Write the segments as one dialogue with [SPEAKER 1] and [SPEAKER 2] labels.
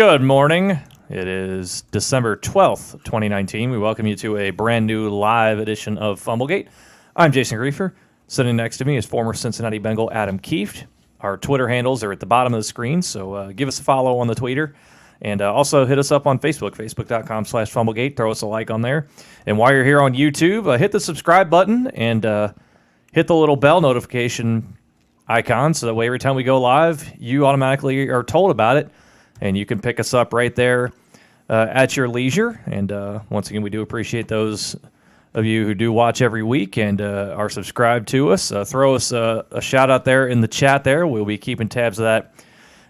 [SPEAKER 1] Good morning. It is December 12th, 2019. We welcome you to a brand new live edition of Fumblegate. I'm Jason Grefer. Sitting next to me is former Cincinnati Bengal Adam Kieft. Our Twitter handles are at the bottom of the screen, so give us a follow on the Twitter. And also hit us up on Facebook, facebook.com/Fumblegate. Throw us a like on there. And while you're here on YouTube, hit the subscribe button and hit the little bell notification icon so that way every time we go live, you automatically are told about it. And you can pick us up right there at your leisure. And once again, we do appreciate those of you who do watch every week and are subscribed to us. Throw us a shout out there in the chat there. We'll be keeping tabs of that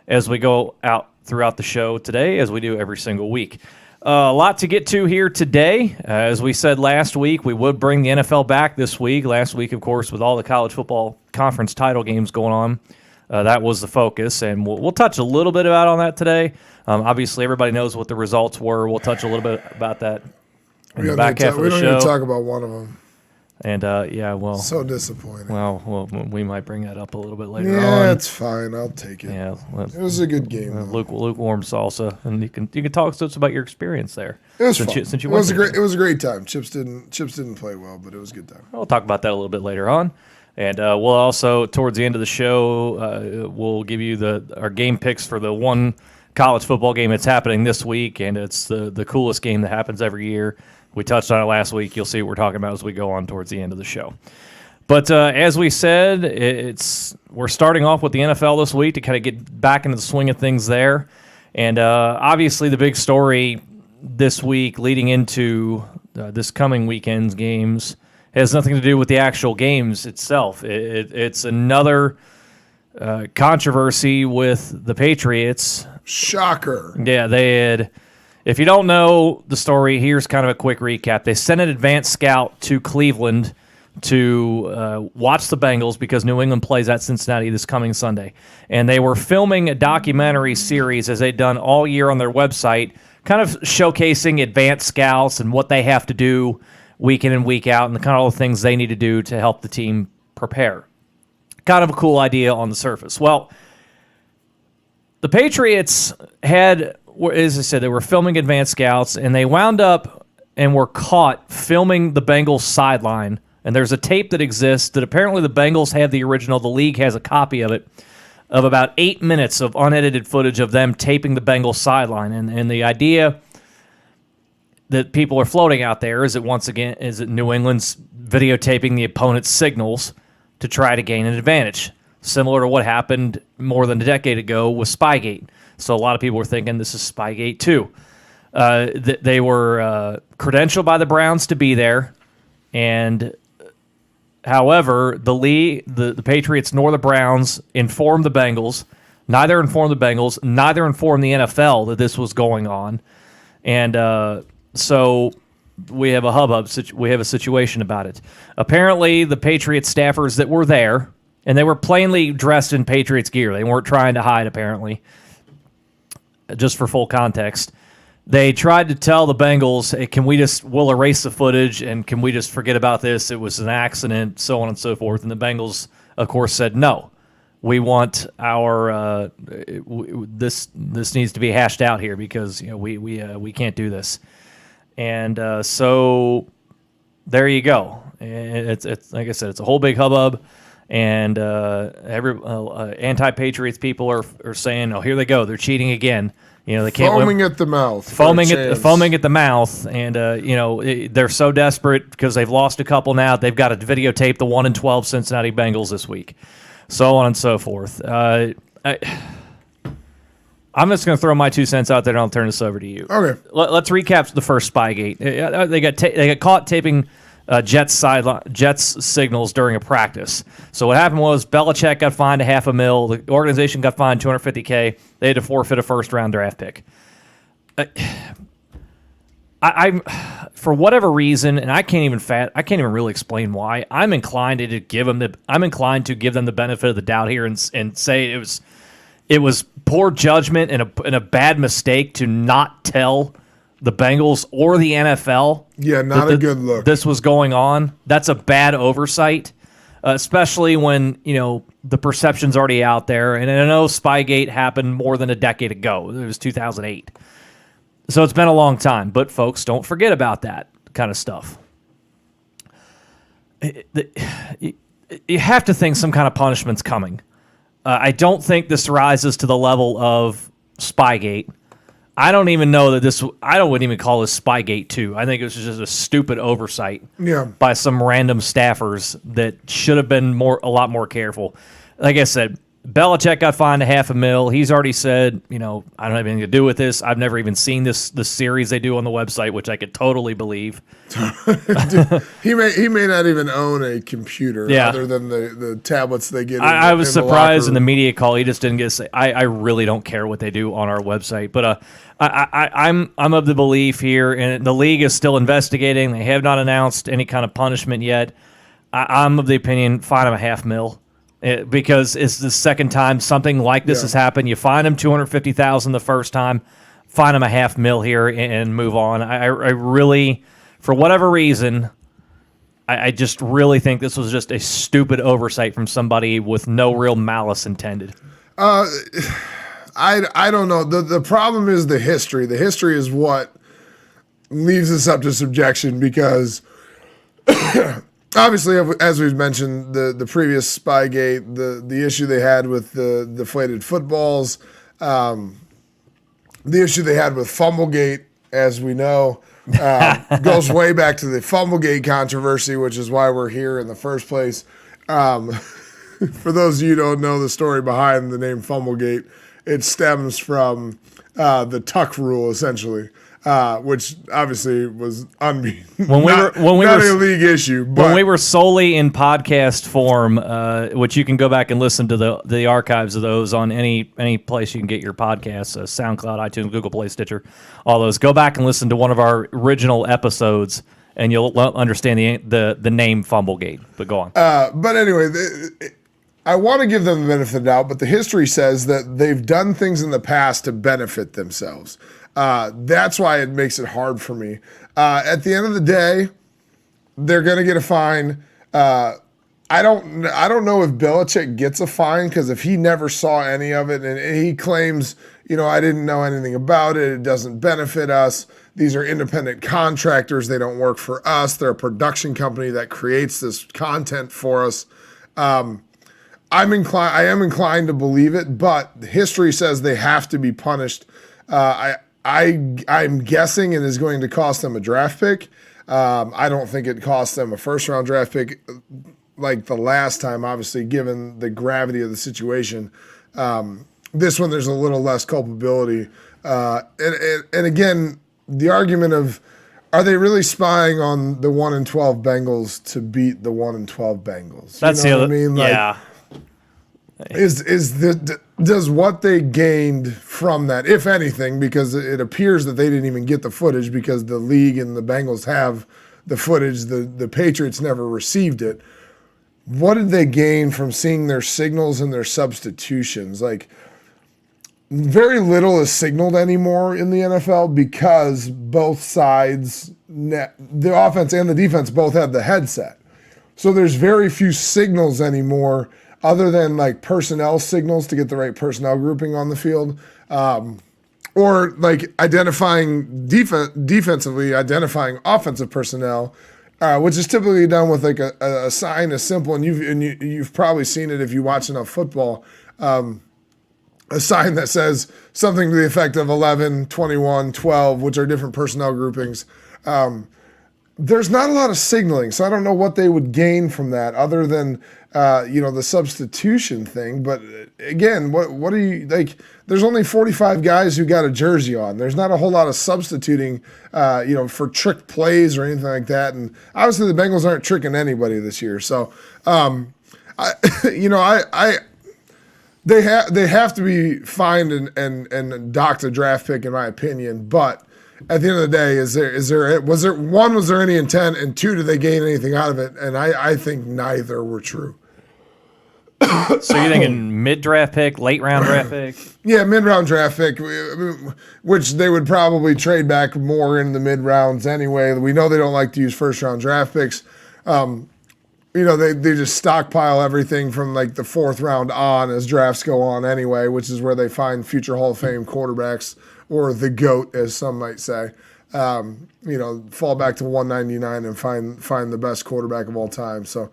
[SPEAKER 1] as we go out throughout the show today, as we do every single week. A lot to get to here today. As we said last week, we would bring the NFL back this week. Last week, of course, with all the college football conference title games going on. That was the focus, and we'll touch a little bit on that today. Obviously, everybody knows what the results were. We'll touch a little bit about that in the back half of the show.
[SPEAKER 2] We don't even talk about one of them.
[SPEAKER 1] And, so
[SPEAKER 2] disappointing.
[SPEAKER 1] Well, we might bring that up a little bit later on.
[SPEAKER 2] Yeah, it's fine. I'll take it.
[SPEAKER 1] Yeah,
[SPEAKER 2] it was a good game.
[SPEAKER 1] Lukewarm salsa, and you can talk to us about your experience there.
[SPEAKER 2] It was fun. It was a great time. Chips didn't play well, but it was a good time.
[SPEAKER 1] We'll talk about that a little bit later on. And we'll also, towards the end of the show, we'll give you our game picks for the one college football game that's happening this week, and it's the coolest game that happens every year. We touched on it last week. You'll see what we're talking about as we go on towards the end of the show. But as we said, we're starting off with the NFL this week to kind of get back into the swing of things there. And obviously the big story this week leading into this coming weekend's games has nothing to do with the actual games itself. It's another controversy with the Patriots.
[SPEAKER 2] Shocker.
[SPEAKER 1] Yeah, they had. If you don't know the story, here's kind of a quick recap. They sent an advanced scout to Cleveland to watch the Bengals because New England plays at Cincinnati this coming Sunday. And they were filming a documentary series, as they'd done all year on their website, kind of showcasing advanced scouts and what they have to do week in and week out, and the kind of all the things they need to do to help the team prepare. Kind of a cool idea on the surface. Well, the Patriots had, as I said, they were filming advanced scouts, and they wound up and were caught filming the Bengals sideline. And there's a tape that exists that apparently the Bengals have the original. The league has a copy of it, of about 8 minutes of unedited footage of them taping the Bengals sideline. And the idea that people are floating out there is that New England's videotaping the opponent's signals to try to gain an advantage, similar to what happened more than a decade ago with Spygate. So a lot of people were thinking this is Spygate too. They were credentialed by the Browns to be there, and however, the Patriots nor the Browns informed the Bengals. Neither informed the Bengals. Neither informed the NFL that this was going on, and so we have a hubbub. We have a situation about it. Apparently, the Patriots staffers that were there, and they were plainly dressed in Patriots gear. They weren't trying to hide, apparently. Just for full context, they tried to tell the Bengals, hey, we'll erase the footage, and can we just forget about this? It was an accident, so on and so forth. And the Bengals, of course, said, no, we want our, this needs to be hashed out here because we can't do this. And so there you go. It's like I said, it's a whole big hubbub, and anti-Patriots people are saying, "Oh, here they go, they're cheating again." They can't
[SPEAKER 2] foaming at the mouth,
[SPEAKER 1] foaming at the mouth, and they're so desperate because they've lost a couple now. They've got to videotape the 1-12 Cincinnati Bengals this week, so on and so forth. I'm just going to throw my 2 cents out there, and I'll turn this over to you.
[SPEAKER 2] Okay.
[SPEAKER 1] Let's recap the first Spygate. They got caught taping Jets signals during a practice. So what happened was Belichick got fined $500,000. The organization got fined $250K. They had to forfeit a first-round draft pick. I'm for whatever reason, and I can't even really explain why. I'm inclined to give them the benefit of the doubt here and say it was poor judgment and a bad mistake to not tell the Bengals or the NFL.
[SPEAKER 2] Yeah, not a good look.
[SPEAKER 1] This was going on. That's a bad oversight, especially when the perception's already out there. And I know Spygate happened more than a decade ago. It was 2008. So it's been a long time. But, folks, don't forget about that kind of stuff. You have to think some kind of punishment's coming. I don't think this rises to the level of Spygate. I don't even know that I wouldn't even call this Spygate 2. I think it was just a stupid oversight by some random staffers that should have been a lot more careful. Like I said, Belichick got fined $500,000. He's already said, I don't have anything to do with this. I've never even seen this series they do on the website, which I could totally believe.
[SPEAKER 2] Dude, he may not even own a computer other than the tablets they get.
[SPEAKER 1] I was surprised in the media call he just didn't get to say. I really don't care what they do on our website, but I'm of the belief here, and the league is still investigating. They have not announced any kind of punishment yet. I'm of the opinion, fine him $500,000. Because it's the second time something like this has happened. You fine him $250,000 the first time, fine him $500,000 here, and move on. I really, for whatever reason, I just really think this was just a stupid oversight from somebody with no real malice intended.
[SPEAKER 2] I don't know. The problem is the history. The history is what leaves us up to subjection because. Obviously, as we've mentioned, the previous Spygate, the issue they had with the deflated footballs, the issue they had with Fumblegate, as we know, goes way back to the Fumblegate controversy, which is why we're here in the first place. For those of you who don't know the story behind the name Fumblegate, it stems from the tuck rule, essentially. Which obviously was not a league issue. But
[SPEAKER 1] when we were solely in podcast form, which you can go back and listen to the archives of those on any place you can get your podcasts, SoundCloud, iTunes, Google Play, Stitcher, all those. Go back and listen to one of our original episodes, and you'll understand the name Fumblegate. But go on.
[SPEAKER 2] But anyway, I want to give them the benefit of the doubt, but the history says that they've done things in the past to benefit themselves. That's why it makes it hard for me. At the end of the day, they're going to get a fine. I don't know if Belichick gets a fine because if he never saw any of it and he claims, I didn't know anything about it, it doesn't benefit us. These are independent contractors. They don't work for us. They're a production company that creates this content for us. I am inclined to believe it, but history says they have to be punished. I'm guessing it is going to cost them a draft pick. I don't think it cost them a first-round draft pick like the last time, obviously, given the gravity of the situation. This one, there's a little less culpability. And again, the argument of, are they really spying on the 1-12 Bengals to beat the 1-12 Bengals?
[SPEAKER 1] That's
[SPEAKER 2] what
[SPEAKER 1] I mean?
[SPEAKER 2] Yeah. Does what they gained from that, if anything, because it appears that they didn't even get the footage because the league and the Bengals have the footage, the Patriots never received it. What did they gain from seeing their signals and their substitutions? Like, very little is signaled anymore in the NFL because both sides, the offense and the defense, both have the headset. So there's very few signals anymore other than like personnel signals to get the right personnel grouping on the field, or like defensively identifying offensive personnel, which is typically done with like a sign as simple, and you've probably seen it if you watch enough football, a sign that says something to the effect of 11, 21, 12, which are different personnel groupings. There's not a lot of signaling, so I don't know what they would gain from that other than, the substitution thing. But again, what are you like? There's only 45 guys who got a jersey on. There's not a whole lot of substituting, for trick plays or anything like that. And obviously, the Bengals aren't tricking anybody this year. So, they have to be fined and docked a draft pick, in my opinion. But at the end of the day, was there any intent, and two, did they gain anything out of it? And I think neither were true.
[SPEAKER 1] So you're thinking mid-draft pick, late-round draft pick?
[SPEAKER 2] Yeah, mid-round draft pick, which they would probably trade back more in the mid-rounds anyway. We know they don't like to use first-round draft picks. they just stockpile everything from like the 4th round on as drafts go on anyway, which is where they find future Hall of Fame quarterbacks, or the GOAT, as some might say. Fall back to 199 and find the best quarterback of all time. So,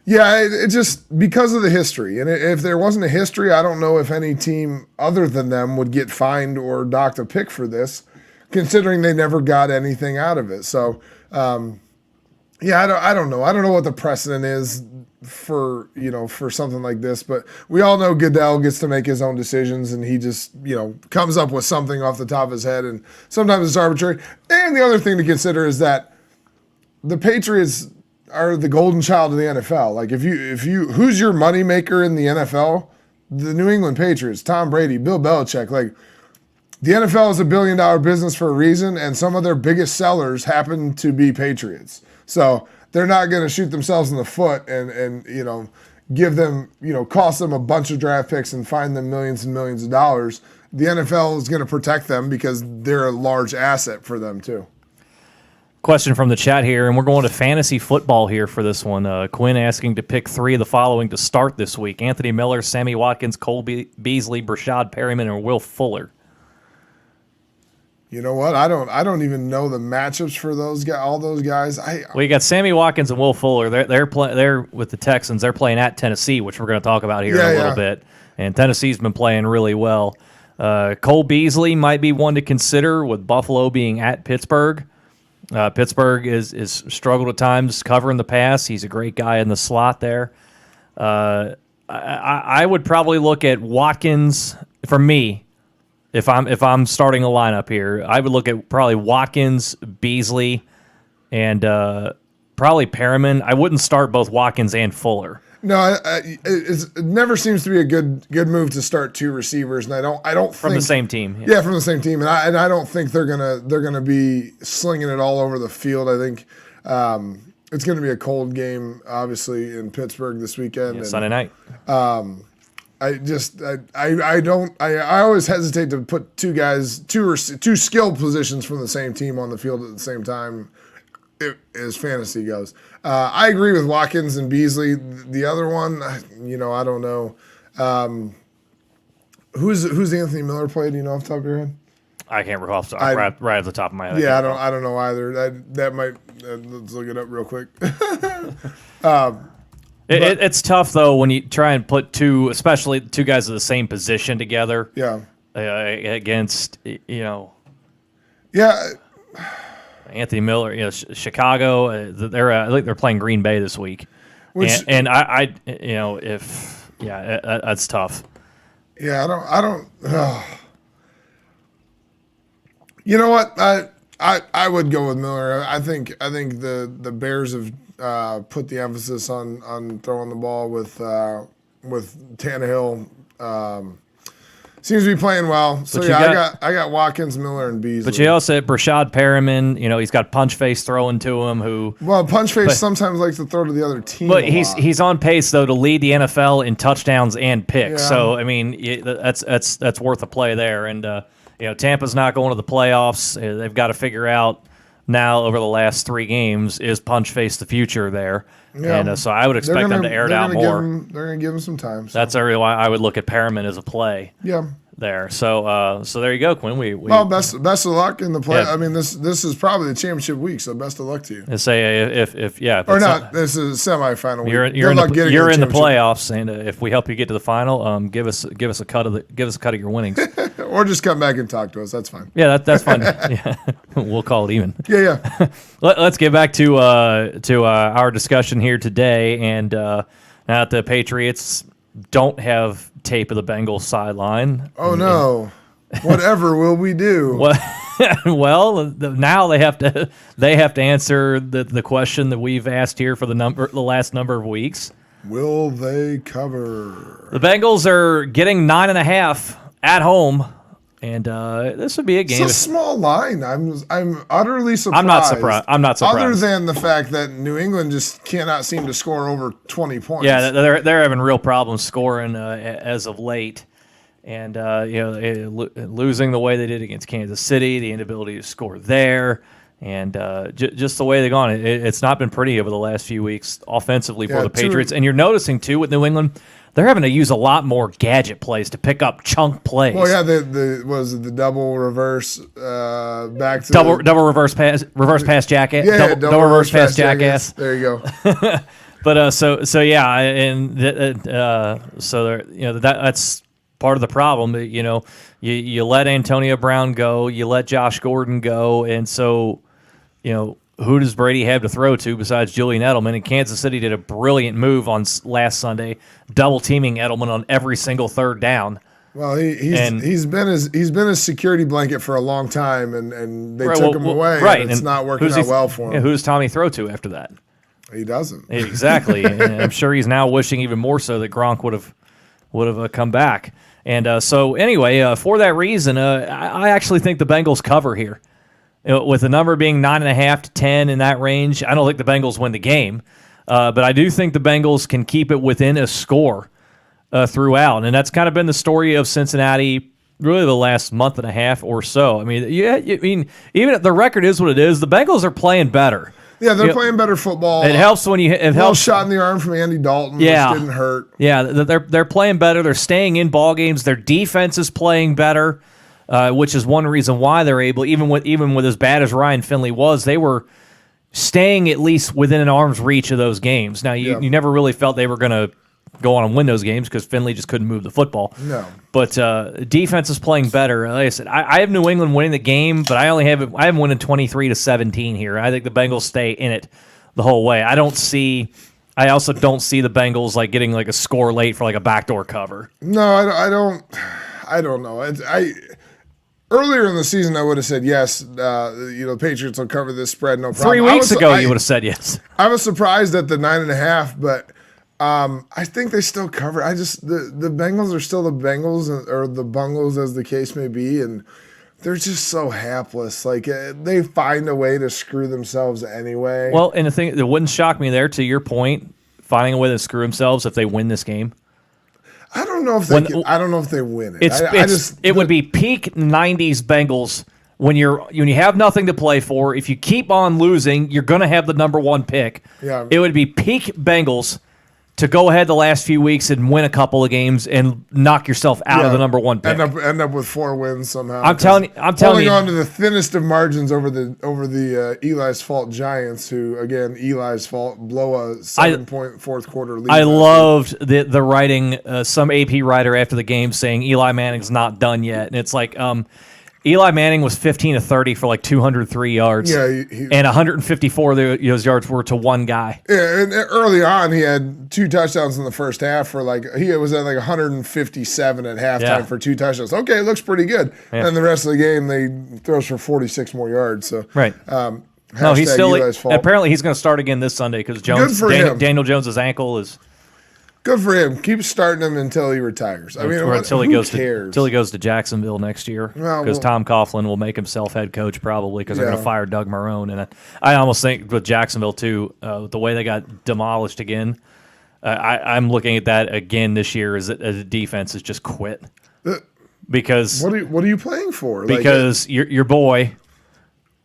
[SPEAKER 2] it just because of the history. And if there wasn't a history, I don't know if any team other than them would get fined or docked a pick for this, considering they never got anything out of it. So, I don't know. I don't know what the precedent is for something like this, but we all know Goodell gets to make his own decisions, and he just, comes up with something off the top of his head, and sometimes it's arbitrary. And the other thing to consider is that the Patriots are the golden child of the NFL. Like if you who's your moneymaker in the NFL? The New England Patriots, Tom Brady, Bill Belichick. Like, the NFL is $1 billion business for a reason, and some of their biggest sellers happen to be Patriots. So they're not going to shoot themselves in the foot and give them, cost them a bunch of draft picks and find them millions and millions of dollars. The NFL is going to protect them because they're a large asset for them too.
[SPEAKER 1] Question from the chat here, and we're going to fantasy football here for this one. Quinn asking to pick 3 of the following to start this week: Anthony Miller, Sammy Watkins, Cole Beasley, Brashad Perryman, and Will Fuller.
[SPEAKER 2] You know what? I don't even know the matchups for those guys. All those guys.
[SPEAKER 1] You got Sammy Watkins and Will Fuller. They're with the Texans. They're playing at Tennessee, which we're going to talk about here in a little bit. And Tennessee's been playing really well. Cole Beasley might be one to consider, with Buffalo being at Pittsburgh. Pittsburgh is struggled at times covering the pass. He's a great guy in the slot there. I would probably look at Watkins for me. If I'm starting a lineup here, I would look at probably Watkins, Beasley, and probably Perriman. I wouldn't start both Watkins and Fuller.
[SPEAKER 2] No, it never seems to be a good move to start 2 receivers, and I don't think
[SPEAKER 1] from the same team.
[SPEAKER 2] Yeah, from the same team, and I don't think they're gonna be slinging it all over the field. I think it's gonna be a cold game, obviously, in Pittsburgh this weekend.
[SPEAKER 1] Sunday night.
[SPEAKER 2] I always hesitate to put two skilled positions from the same team on the field at the same time, as fantasy goes. I agree with Watkins and Beasley. The other one, I don't know. Who's Anthony Miller played? Do you know off the top of your head?
[SPEAKER 1] I can't recall right off the top of my head.
[SPEAKER 2] Yeah, I don't know either. That might let's look it up real quick.
[SPEAKER 1] It's tough though when you try and put especially two guys of the same position together.
[SPEAKER 2] Yeah.
[SPEAKER 1] Against
[SPEAKER 2] Yeah.
[SPEAKER 1] Anthony Miller, Chicago. I think they're playing Green Bay this week, that's tough.
[SPEAKER 2] Yeah, I don't. You know what? I would go with Miller. I think the Bears have put the emphasis on throwing the ball with Tannehill. Seems to be playing well. So I got Watkins, Miller, and Beasley.
[SPEAKER 1] But you also had Brashad Perriman. He's got Punch Face throwing to him.
[SPEAKER 2] Punch Face sometimes likes to throw to the other team.
[SPEAKER 1] But he's on pace though to lead the NFL in touchdowns and picks.
[SPEAKER 2] Yeah.
[SPEAKER 1] So I mean that's worth a play there. And Tampa's not going to the playoffs. They've got to figure out now over the last 3 games, is Punch Face the future there. Yeah. And so I would expect them to air it out more.
[SPEAKER 2] They're going to give him some time.
[SPEAKER 1] So. That's why I would look at Perriman as a play.
[SPEAKER 2] Yeah.
[SPEAKER 1] There. So there you go, Quinn.
[SPEAKER 2] Best of luck in the play. Yeah. I mean, this is probably the championship week, so best of luck to you.
[SPEAKER 1] And say if
[SPEAKER 2] this is semifinal week.
[SPEAKER 1] You're in the playoffs, and if we help you get to the final, give us a cut of your winnings,
[SPEAKER 2] or just come back and talk to us. That's fine.
[SPEAKER 1] Yeah, that's fine. Yeah, we'll call it even.
[SPEAKER 2] Yeah.
[SPEAKER 1] Let's get back to our discussion here today, and now that the Patriots don't have tape of the Bengals sideline.
[SPEAKER 2] Oh no! Whatever will we do?
[SPEAKER 1] Well, now they have to answer the question that we've asked here for the last number of weeks. Will they cover? The Bengals are getting 9.5 at home, and this would be a game.
[SPEAKER 2] It's a small line. I'm utterly surprised.
[SPEAKER 1] I'm not surprised.
[SPEAKER 2] Other than the fact that New England just cannot seem to score over 20 points.
[SPEAKER 1] Yeah, they're having real problems scoring as of late, and losing the way they did against Kansas City, the inability to score there. And just the way they've gone, it's not been pretty over the last few weeks offensively for the Patriots. And you're noticing, too, with New England, they're having to use a lot more gadget plays to pick up chunk plays.
[SPEAKER 2] Well, yeah, the double reverse back to
[SPEAKER 1] double reverse pass jackass.
[SPEAKER 2] Yeah,
[SPEAKER 1] double reverse pass jackass.
[SPEAKER 2] There you go.
[SPEAKER 1] But so yeah, and so that's part of the problem. You let Antonio Brown go, you let Josh Gordon go, and so who does Brady have to throw to besides Julian Edelman? And Kansas City did a brilliant move on last Sunday, double teaming Edelman on every single third down.
[SPEAKER 2] Well, he's been his security blanket for a long time, and they took him away.
[SPEAKER 1] Right,
[SPEAKER 2] and it's not working out well for him.
[SPEAKER 1] Who does Tommy throw to after that?
[SPEAKER 2] He doesn't.
[SPEAKER 1] Exactly. And I'm sure he's now wishing even more so that Gronk would have come back. And so anyway, for that reason, I actually think the Bengals cover here. With the number being 9.5 to 10 in that range, I don't think the Bengals win the game. But I do think the Bengals can keep it within a score throughout. And that's kind of been the story of Cincinnati really the last month and a half or so. I mean, even if the record is what it is, the Bengals are playing better.
[SPEAKER 2] Yeah, they're playing better football.
[SPEAKER 1] It helps when you helps.
[SPEAKER 2] Shot in the arm from Andy Dalton.
[SPEAKER 1] Yeah,
[SPEAKER 2] which didn't hurt.
[SPEAKER 1] Yeah, they're playing better. They're staying in ball games. Their defense is playing better, which is one reason why they're able. Even with as bad as Ryan Finley was, they were staying at least within an arm's reach of those games. Now you never really felt they were going to go on and win those games because Finley just couldn't move the football.
[SPEAKER 2] No.
[SPEAKER 1] But defense is playing better. Like I said, I have New England winning the game, but I have them winning 23-17 here. I think the Bengals stay in it the whole way. I also don't see the Bengals like getting like a score late for like a backdoor cover.
[SPEAKER 2] No, I don't know. Earlier in the season, I would have said yes. The Patriots will cover this spread, no problem.
[SPEAKER 1] 3 weeks ago, you would have said yes.
[SPEAKER 2] I was surprised at the 9.5, but I think they still cover. The Bengals are still the Bengals, or the Bungles, as the case may be, and they're just so hapless. Like they find a way to screw themselves anyway.
[SPEAKER 1] Well, and the thing that wouldn't shock me there, to your point, finding a way to screw themselves if they win this game.
[SPEAKER 2] I don't know if I don't know if they win it.
[SPEAKER 1] It would be peak 90s Bengals when you have nothing to play for. If you keep on losing, you're going to have the number one pick.
[SPEAKER 2] Yeah.
[SPEAKER 1] It would be peak Bengals to go ahead the last few weeks and win a couple of games and knock yourself out of the number one pick.
[SPEAKER 2] End up with 4 wins somehow.
[SPEAKER 1] I'm telling you,
[SPEAKER 2] holding on to the thinnest of margins over the Eli's fault Giants, who again Eli's fault blow a 7-point fourth quarter lead.
[SPEAKER 1] I loved the writing. Some AP writer after the game saying Eli Manning's not done yet, and it's like Eli Manning was 15 of 30 for like 203 yards.
[SPEAKER 2] Yeah,
[SPEAKER 1] and 154 of those yards were to one guy.
[SPEAKER 2] Yeah, and early on he had 2 touchdowns in the first half for he was at like 157 at halftime for 2 touchdowns. Okay, it looks pretty good. Yeah. And the rest of the game they throws for 46 more yards. So
[SPEAKER 1] right. No, he's still apparently he's going to start again this Sunday because Daniel Jones's ankle is.
[SPEAKER 2] Good for him. Keep starting him until he retires.
[SPEAKER 1] Until he goes to Jacksonville next year, because Tom Coughlin will make himself head coach probably because they're going to fire Doug Marrone. And I almost think with Jacksonville too, the way they got demolished again, I'm looking at that again this year as the defense has just quit. Because
[SPEAKER 2] what are you playing for?
[SPEAKER 1] Because your boy.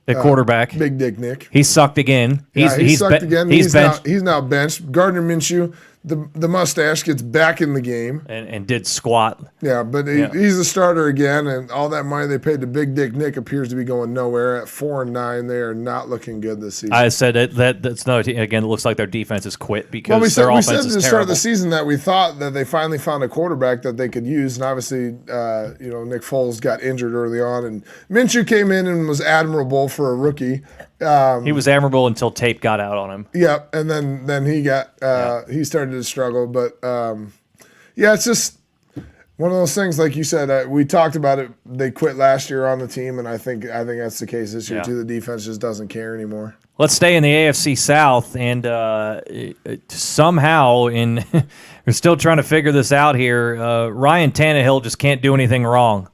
[SPEAKER 1] The quarterback,
[SPEAKER 2] Big Dick Nick,
[SPEAKER 1] he sucked again.
[SPEAKER 2] He sucked again. He's now benched. Gardner Minshew, the mustache, gets back in the game
[SPEAKER 1] and did squat.
[SPEAKER 2] Yeah, but he's the starter again, and all that money they paid to Big Dick Nick appears to be going nowhere. At 4-9, they are not looking good this season.
[SPEAKER 1] I said that's no. Again, it looks like their defense has quit because their
[SPEAKER 2] offense
[SPEAKER 1] is terrible.
[SPEAKER 2] We said at the start of the season that we thought that they finally found a quarterback that they could use, and obviously, Nick Foles got injured early on, and Minshew came in and was admirable for a rookie.
[SPEAKER 1] He was admirable until tape got out on him.
[SPEAKER 2] Yeah, and then he got he started to struggle, but it's just one of those things. Like you said, we talked about it. They quit last year on the team, and I think that's the case this year too. The defense just doesn't care anymore.
[SPEAKER 1] Let's stay in the AFC South, and somehow we're still trying to figure this out here. Ryan Tannehill just can't do anything wrong,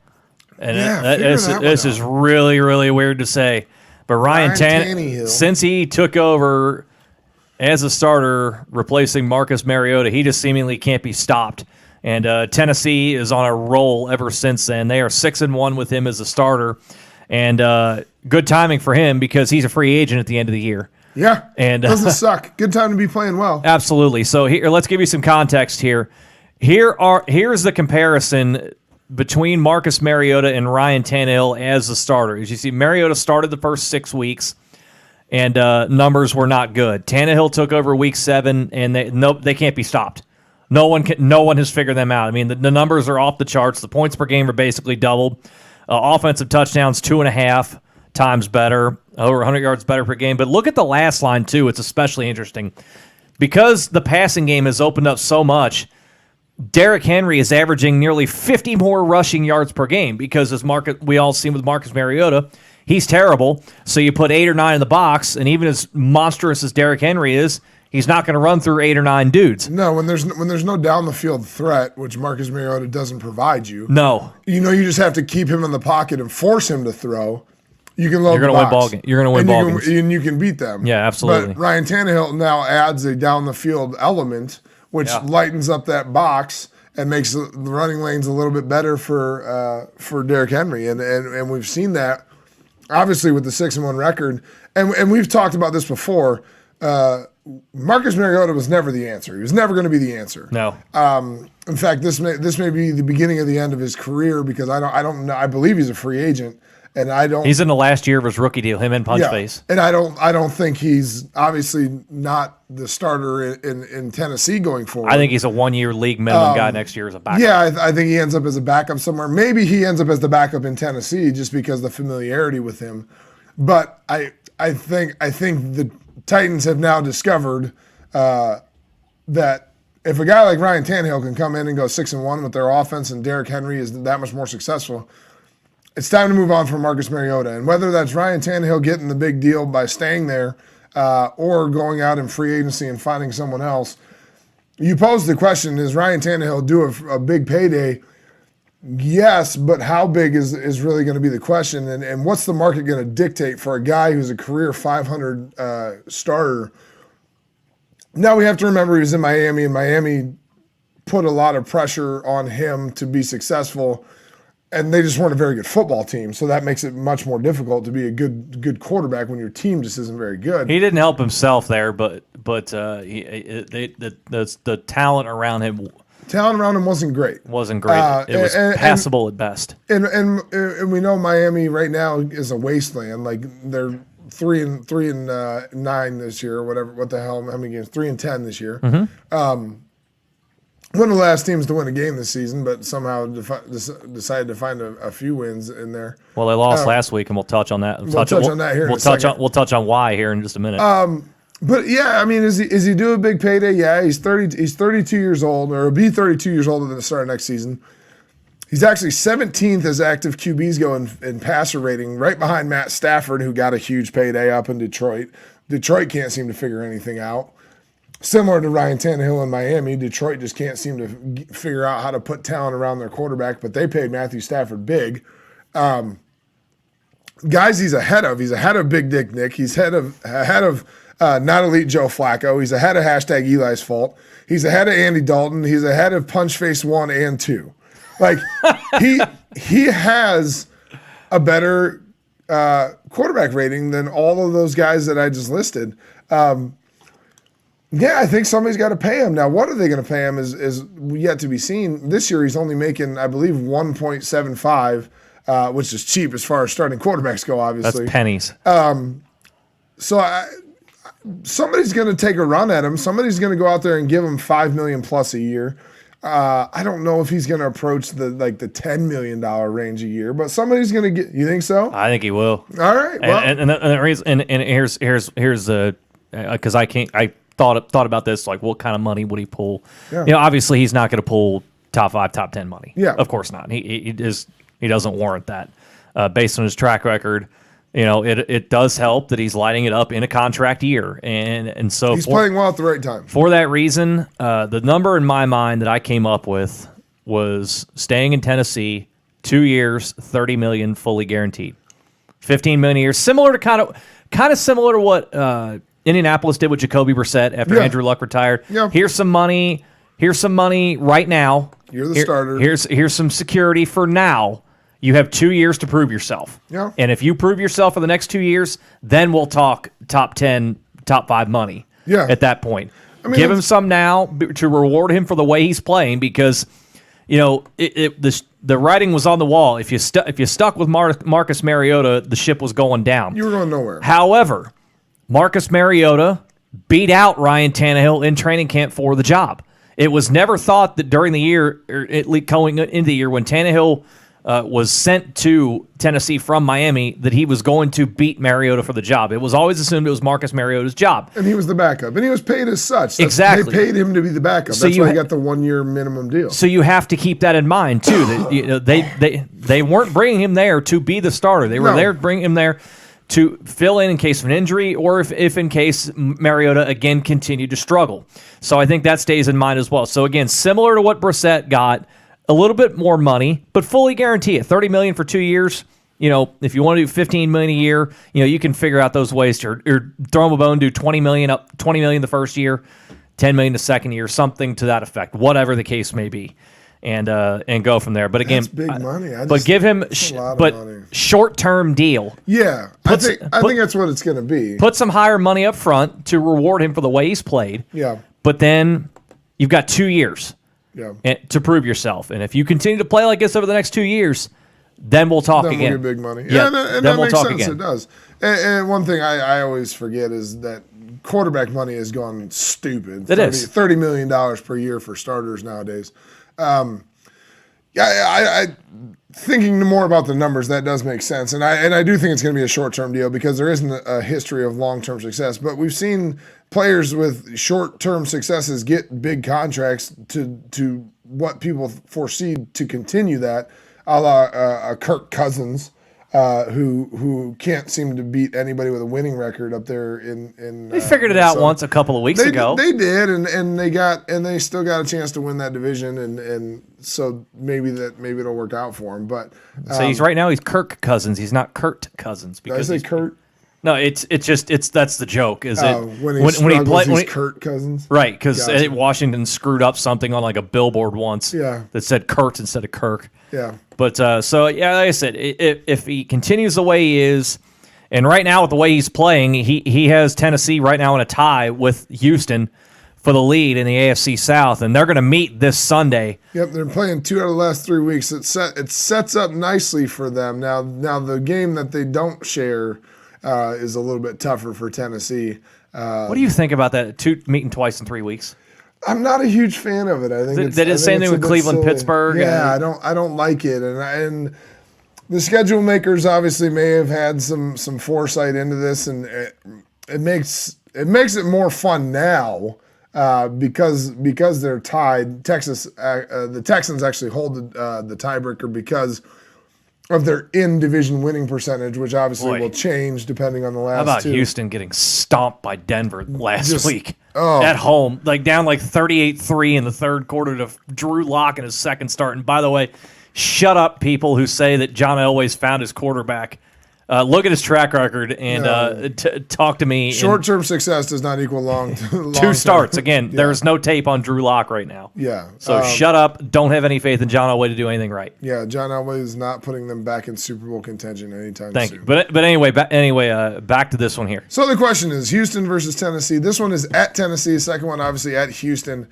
[SPEAKER 1] and this is really, really weird to say. But Ryan Tannehill, since he took over as a starter, replacing Marcus Mariota, he just seemingly can't be stopped. And Tennessee is on a roll ever since then. They are 6-1 with him as a starter. And good timing for him because he's a free agent at the end of the year.
[SPEAKER 2] Yeah,
[SPEAKER 1] and
[SPEAKER 2] doesn't suck. Good time to be playing well.
[SPEAKER 1] Absolutely. So here, let's give you some context here. Here's the comparison between Marcus Mariota and Ryan Tannehill as the starter. As you see, Mariota started the first 6 weeks, and numbers were not good. Tannehill took over week 7, and they can't be stopped. No one has figured them out. I mean, the numbers are off the charts. The points per game are basically doubled. Offensive touchdowns 2.5 times better, over 100 yards better per game. But look at the last line too. It's especially interesting because the passing game has opened up so much. Derrick Henry is averaging nearly 50 more rushing yards per game because we all seen with Marcus Mariota, he's terrible. So you put 8 or 9 in the box, and even as monstrous as Derrick Henry is, he's not going to run through 8 or 9 dudes.
[SPEAKER 2] No, when there's no down the field threat, which Marcus Mariota doesn't provide you.
[SPEAKER 1] No,
[SPEAKER 2] you just have to keep him in the pocket and force him to throw. You can load
[SPEAKER 1] You're going to win ball games. You're going to win ball games,
[SPEAKER 2] and you can beat them.
[SPEAKER 1] Yeah, absolutely.
[SPEAKER 2] But Ryan Tannehill now adds a down the field element, which lightens up that box and makes the running lanes a little bit better for Derrick Henry, and we've seen that obviously with the 6-1 record, and we've talked about this before. Marcus Mariota was never the answer. He was never going to be the answer.
[SPEAKER 1] No.
[SPEAKER 2] In fact, this may be the beginning of the end of his career because I don't know. I believe he's a free agent, and I don't.
[SPEAKER 1] He's in the last year of his rookie deal. Him and Punchface.
[SPEAKER 2] And I don't think he's obviously not the starter in Tennessee going forward.
[SPEAKER 1] I think he's a 1-year league minimum guy next year as a backup.
[SPEAKER 2] Yeah, I think he ends up as a backup somewhere. Maybe he ends up as the backup in Tennessee just because of the familiarity with him. But I think the Titans have now discovered that if a guy like Ryan Tannehill can come in and go 6-1 with their offense and Derrick Henry is that much more successful, it's time to move on from Marcus Mariota. And whether that's Ryan Tannehill getting the big deal by staying there or going out in free agency and finding someone else, you posed the question, is Ryan Tannehill due a big payday? Yes, but how big is really going to be the question, and what's the market going to dictate for a guy who's a career 500 starter? Now we have to remember he was in Miami, and Miami put a lot of pressure on him to be successful, and they just weren't a very good football team, so that makes it much more difficult to be a good quarterback when your team just isn't very good.
[SPEAKER 1] He didn't help himself there, but the talent around him.
[SPEAKER 2] Talent around him wasn't great.
[SPEAKER 1] It was passable at best.
[SPEAKER 2] And we know Miami right now is a wasteland. Like they're 3-9 this year, or whatever. What the hell? How many games? 3-10 this year.
[SPEAKER 1] Mm-hmm.
[SPEAKER 2] One of the last teams to win a game this season, but somehow decided to find a few wins in there.
[SPEAKER 1] Well, they lost last week, and we'll touch on that.
[SPEAKER 2] We'll touch on that here.
[SPEAKER 1] We'll touch on why here in just a minute.
[SPEAKER 2] But yeah, I mean, is he due a big payday? Yeah, he's 32 years old, or he'll be 32 years older than the start of next season. He's actually 17th as active QBs go in passer rating, right behind Matt Stafford, who got a huge payday up in Detroit. Detroit can't seem to figure anything out. Similar to Ryan Tannehill in Miami, Detroit just can't seem to figure out how to put talent around their quarterback, but they paid Matthew Stafford big. Guys he's ahead of Big Dick Nick. He's ahead of not elite Joe Flacco. He's ahead of hashtag Eli's fault. He's ahead of Andy Dalton. He's ahead of Punchface 1 and 2. Like he has a better quarterback rating than all of those guys that I just listed. Yeah, I think somebody's got to pay him. Now, what are they going to pay him is yet to be seen. This year he's only making, I believe, 1.75, which is cheap as far as starting quarterbacks go, obviously.
[SPEAKER 1] That's pennies.
[SPEAKER 2] So somebody's going to take a run at him. Somebody's going to go out there and give him $5 million plus a year. I don't know if he's going to approach the $10 million range a year, but somebody's going to get. You think so?
[SPEAKER 1] I think he will.
[SPEAKER 2] All right. Well,
[SPEAKER 1] and the reason, and here's the because I thought about this, like what kind of money would he pull?
[SPEAKER 2] Yeah.
[SPEAKER 1] Obviously he's not going to pull top 5, top 10 money.
[SPEAKER 2] Yeah,
[SPEAKER 1] of course not. He doesn't warrant that based on his track record. It does help that he's lighting it up in a contract year, and so
[SPEAKER 2] he's playing well at the right time.
[SPEAKER 1] For that reason, the number in my mind that I came up with was staying in Tennessee, 2 years, $30 million, fully guaranteed, $15 million a year, similar to kind of similar to what Indianapolis did with Jacoby Brissett after Andrew Luck retired.
[SPEAKER 2] Yeah.
[SPEAKER 1] Here's some money right now.
[SPEAKER 2] You're the starter.
[SPEAKER 1] Here's some security for now. You have 2 years to prove yourself.
[SPEAKER 2] Yeah.
[SPEAKER 1] And if you prove yourself for the next 2 years, then we'll talk top 10, top 5 money.
[SPEAKER 2] Yeah.
[SPEAKER 1] At that point.
[SPEAKER 2] I mean,
[SPEAKER 1] give him some now to reward him for the way he's playing because, the writing was on the wall. If you stuck with Marcus Mariota, the ship was going down.
[SPEAKER 2] You were going nowhere.
[SPEAKER 1] However, Marcus Mariota beat out Ryan Tannehill in training camp for the job. It was never thought that during the year, or at least going into the year, when Tannehill was sent to Tennessee from Miami, that he was going to beat Mariota for the job. It was always assumed it was Marcus Mariota's job.
[SPEAKER 2] And he was the backup. And he was paid as such.
[SPEAKER 1] Exactly.
[SPEAKER 2] They paid him to be the backup.
[SPEAKER 1] So
[SPEAKER 2] That's why he got the 1 year minimum deal.
[SPEAKER 1] So you have to keep that in mind, too. That they weren't bringing him there to be the starter. They were there to bring him there to fill in case of an injury or if in case Mariota, again, continued to struggle. So I think that stays in mind as well. So, again, similar to what Brissett got, a little bit more money, but fully guarantee it. $30 million for 2 years. If you want to do $15 million a year, you can figure out those ways to or throw him a bone, do $20 million the first year, $10 million the second year, something to that effect, whatever the case may be, and go from there. But again,
[SPEAKER 2] that's big money.
[SPEAKER 1] Give him short-term deal.
[SPEAKER 2] Yeah, I think that's what it's going to be.
[SPEAKER 1] Put some higher money up front to reward him for the way he's played.
[SPEAKER 2] Yeah,
[SPEAKER 1] but then you've got 2 years.
[SPEAKER 2] Yeah.
[SPEAKER 1] To prove yourself. And if you continue to play like this over the next 2 years, then we'll talk again.
[SPEAKER 2] Then we'll get big money.
[SPEAKER 1] Yeah,
[SPEAKER 2] and
[SPEAKER 1] then
[SPEAKER 2] that
[SPEAKER 1] we'll
[SPEAKER 2] makes
[SPEAKER 1] talk
[SPEAKER 2] sense.
[SPEAKER 1] again.
[SPEAKER 2] It does. And one thing I always forget is that quarterback money has gone stupid.
[SPEAKER 1] It is.
[SPEAKER 2] $30 million per year for starters nowadays. Thinking more about the numbers, that does make sense. And I do think it's going to be a short-term deal because there isn't a history of long-term success. But we've seen players with short-term successes get big contracts to what people foresee to continue that, a la Kirk Cousins, who can't seem to beat anybody with a winning record up there in
[SPEAKER 1] They figured it out once a couple of weeks ago.
[SPEAKER 2] They did, and they still got a chance to win that division, and so maybe it'll work out for him. But
[SPEAKER 1] so he's Kirk Cousins. He's not Kurt Cousins because
[SPEAKER 2] did I say Kurt?
[SPEAKER 1] No, it's that's the joke. Is it
[SPEAKER 2] when he played Kurt Cousins?
[SPEAKER 1] Right, because Washington screwed up something on like a billboard once.
[SPEAKER 2] Yeah.
[SPEAKER 1] That said Kurt instead of Kirk.
[SPEAKER 2] Yeah.
[SPEAKER 1] But like I said, if he continues the way he is, and right now with the way he's playing, he has Tennessee right now in a tie with Houston for the lead in the AFC South, and they're going to meet this Sunday.
[SPEAKER 2] Yep, they're playing 2 out of the last 3 weeks. It sets up nicely for them. Now the game that they don't share is a little bit tougher for Tennessee.
[SPEAKER 1] What do you think about that? Meeting twice in 3 weeks.
[SPEAKER 2] I'm not a huge fan of it. I think
[SPEAKER 1] they did the same thing with Cleveland, silly. Pittsburgh.
[SPEAKER 2] Yeah, I don't like it, and the schedule makers obviously may have had some foresight into this, and it makes it more fun now because they're tied. The Texans actually hold the tiebreaker because of their in-division winning percentage, which obviously will change depending on the last two.
[SPEAKER 1] How about Houston getting stomped by Denver last week at home, down 38-3 in the third quarter to Drew Lock in his second start. And by the way, shut up, people who say that John Elway's found his quarterback. Look at his track record and talk to me.
[SPEAKER 2] Short-term success does not equal long.
[SPEAKER 1] 2 starts. Again, there's no tape on Drew Lock right now.
[SPEAKER 2] Yeah.
[SPEAKER 1] So shut up. Don't have any faith in John Elway to do anything right.
[SPEAKER 2] Yeah, John Elway is not putting them back in Super Bowl contention anytime soon.
[SPEAKER 1] Thank you. But anyway, back to this one here.
[SPEAKER 2] So the question is Houston versus Tennessee. This one is at Tennessee. Second one, obviously, at Houston.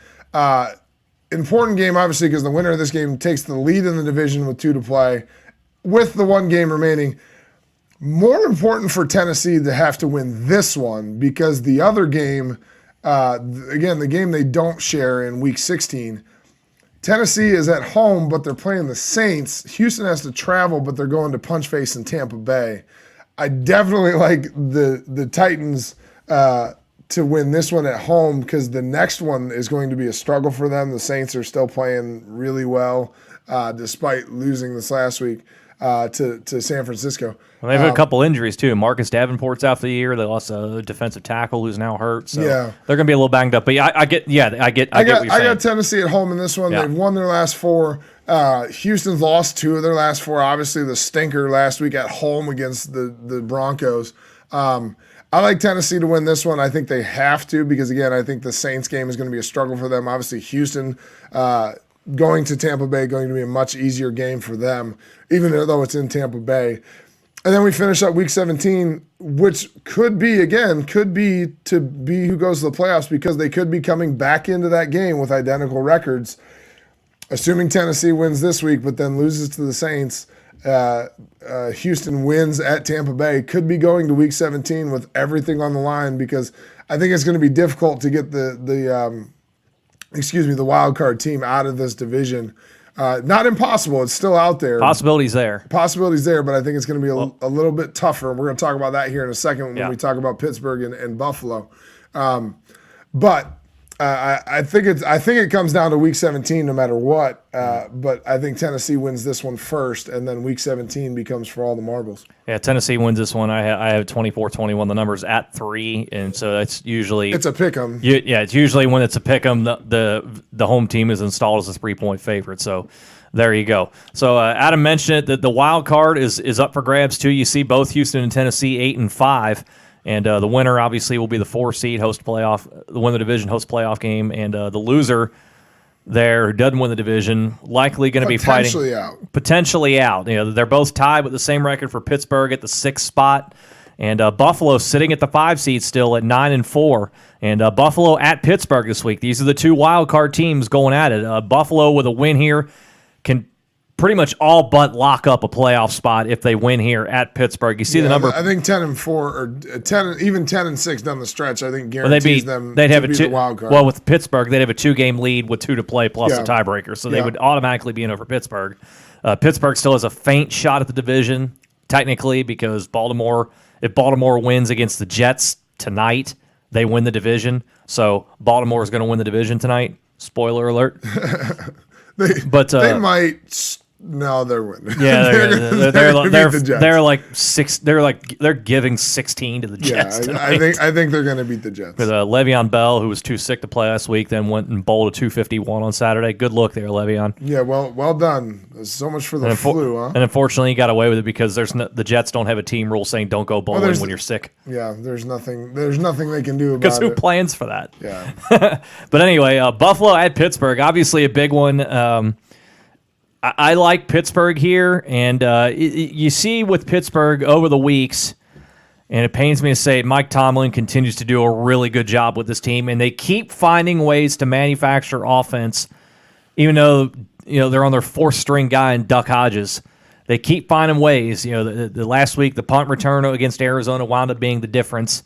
[SPEAKER 2] Important game, obviously, because the winner of this game takes the lead in the division with 2 to play. With the 1 game remaining, more important for Tennessee to have to win this one because the other game, again, the game they don't share in Week 16, Tennessee is at home, but they're playing the Saints. Houston has to travel, but they're going to Punch Face in Tampa Bay. I definitely like the Titans to win this one at home because the next one is going to be a struggle for them. The Saints are still playing really well despite losing this last week to San Francisco.
[SPEAKER 1] Well, they've had a couple injuries too. Marcus Davenport's out for the year. They lost a defensive tackle who's now hurt. So they're going to be a little banged up. But I get what you're saying.
[SPEAKER 2] I got Tennessee at home in this one. Yeah. They've won their last 4. Houston's lost 2 of their last 4. Obviously, the stinker last week at home against the Broncos. I like Tennessee to win this one. I think they have to because, again, I think the Saints game is going to be a struggle for them. Obviously, Houston going to Tampa Bay, going to be a much easier game for them, even though it's in Tampa Bay. And then we finish up week 17, which could be to be who goes to the playoffs, because they could be coming back into that game with identical records. Assuming Tennessee wins this week, but then loses to the Saints, Houston wins at Tampa Bay, could be going to week 17 with everything on the line, because I think it's going to be difficult to get the wild card team out of this division. Not impossible. It's still out there.
[SPEAKER 1] Possibilities there,
[SPEAKER 2] but I think it's going to be a little bit tougher. And we're going to talk about that here in a second when we talk about Pittsburgh and Buffalo. But I think it comes down to week 17 no matter what. But I think Tennessee wins this one first, and then week 17 becomes for all the marbles.
[SPEAKER 1] Yeah, Tennessee wins this one. I have 24-21. The number's at 3, and so that's usually
[SPEAKER 2] it's a pick 'em.
[SPEAKER 1] Yeah, it's usually when it's a pick 'em, the home team is installed as a 3-point favorite. So there you go. So Adam mentioned it, that the wild card is up for grabs too. You see both Houston and Tennessee 8-5. And the winner obviously will be the 4 seed, host playoff, the winner of the division, host playoff game, and the loser there who doesn't win the division likely going to be fighting potentially out. You know, they're both tied with the same record for Pittsburgh at the 6th spot, and Buffalo sitting at the 5 seed still at 9-4. And Buffalo at Pittsburgh this week. These are the 2 wild card teams going at it. Buffalo with a win here can pretty much all but lock up a playoff spot if they win here at Pittsburgh. You see the number.
[SPEAKER 2] I think 10-4 or 10-6 down the stretch. I think guarantees
[SPEAKER 1] they'd have a
[SPEAKER 2] the wild card.
[SPEAKER 1] Well, with Pittsburgh, they'd have a 2-game lead with 2 to play plus a tiebreaker, so they would automatically be in over Pittsburgh. Pittsburgh still has a faint shot at the division technically, because if Baltimore wins against the Jets tonight, they win the division. So Baltimore is going to win the division tonight. Spoiler alert.
[SPEAKER 2] They might. No, they're winning.
[SPEAKER 1] Yeah, they're giving 16 to the Jets.
[SPEAKER 2] I think they're going to beat the Jets.
[SPEAKER 1] With Le'Veon Bell, who was too sick to play last week, then went and bowled a 251 on Saturday. Good look there, Le'Veon.
[SPEAKER 2] Yeah, well done. So much for the flu, huh?
[SPEAKER 1] And unfortunately, he got away with it because the Jets don't have a team rule saying don't go bowling when you're sick.
[SPEAKER 2] Yeah, there's nothing they can do about it.
[SPEAKER 1] Because who plans for that?
[SPEAKER 2] Yeah.
[SPEAKER 1] But anyway, Buffalo at Pittsburgh, obviously a big one. I like Pittsburgh here, and you see with Pittsburgh over the weeks, and it pains me to say it, Mike Tomlin continues to do a really good job with this team, and they keep finding ways to manufacture offense, even though they're on their 4th-string guy in Duck Hodges. They keep finding ways. The last week, the punt return against Arizona wound up being the difference,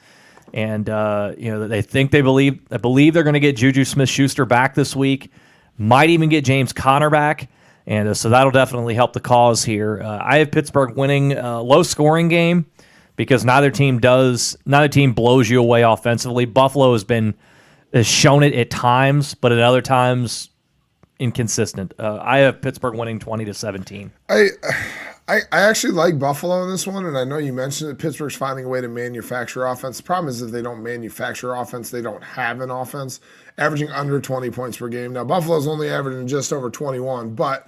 [SPEAKER 1] and they believe they're going to get Juju Smith-Schuster back this week, might even get James Conner back. And so that'll definitely help the cause here. I have Pittsburgh winning a low-scoring game because neither team blows you away offensively. Buffalo has shown it at times, but at other times inconsistent. I have Pittsburgh winning 20-17.
[SPEAKER 2] I actually like Buffalo in this one, and I know you mentioned that Pittsburgh's finding a way to manufacture offense. The problem is if they don't manufacture offense, they don't have an offense, averaging under 20 points per game. Now, Buffalo's only averaging just over 21, but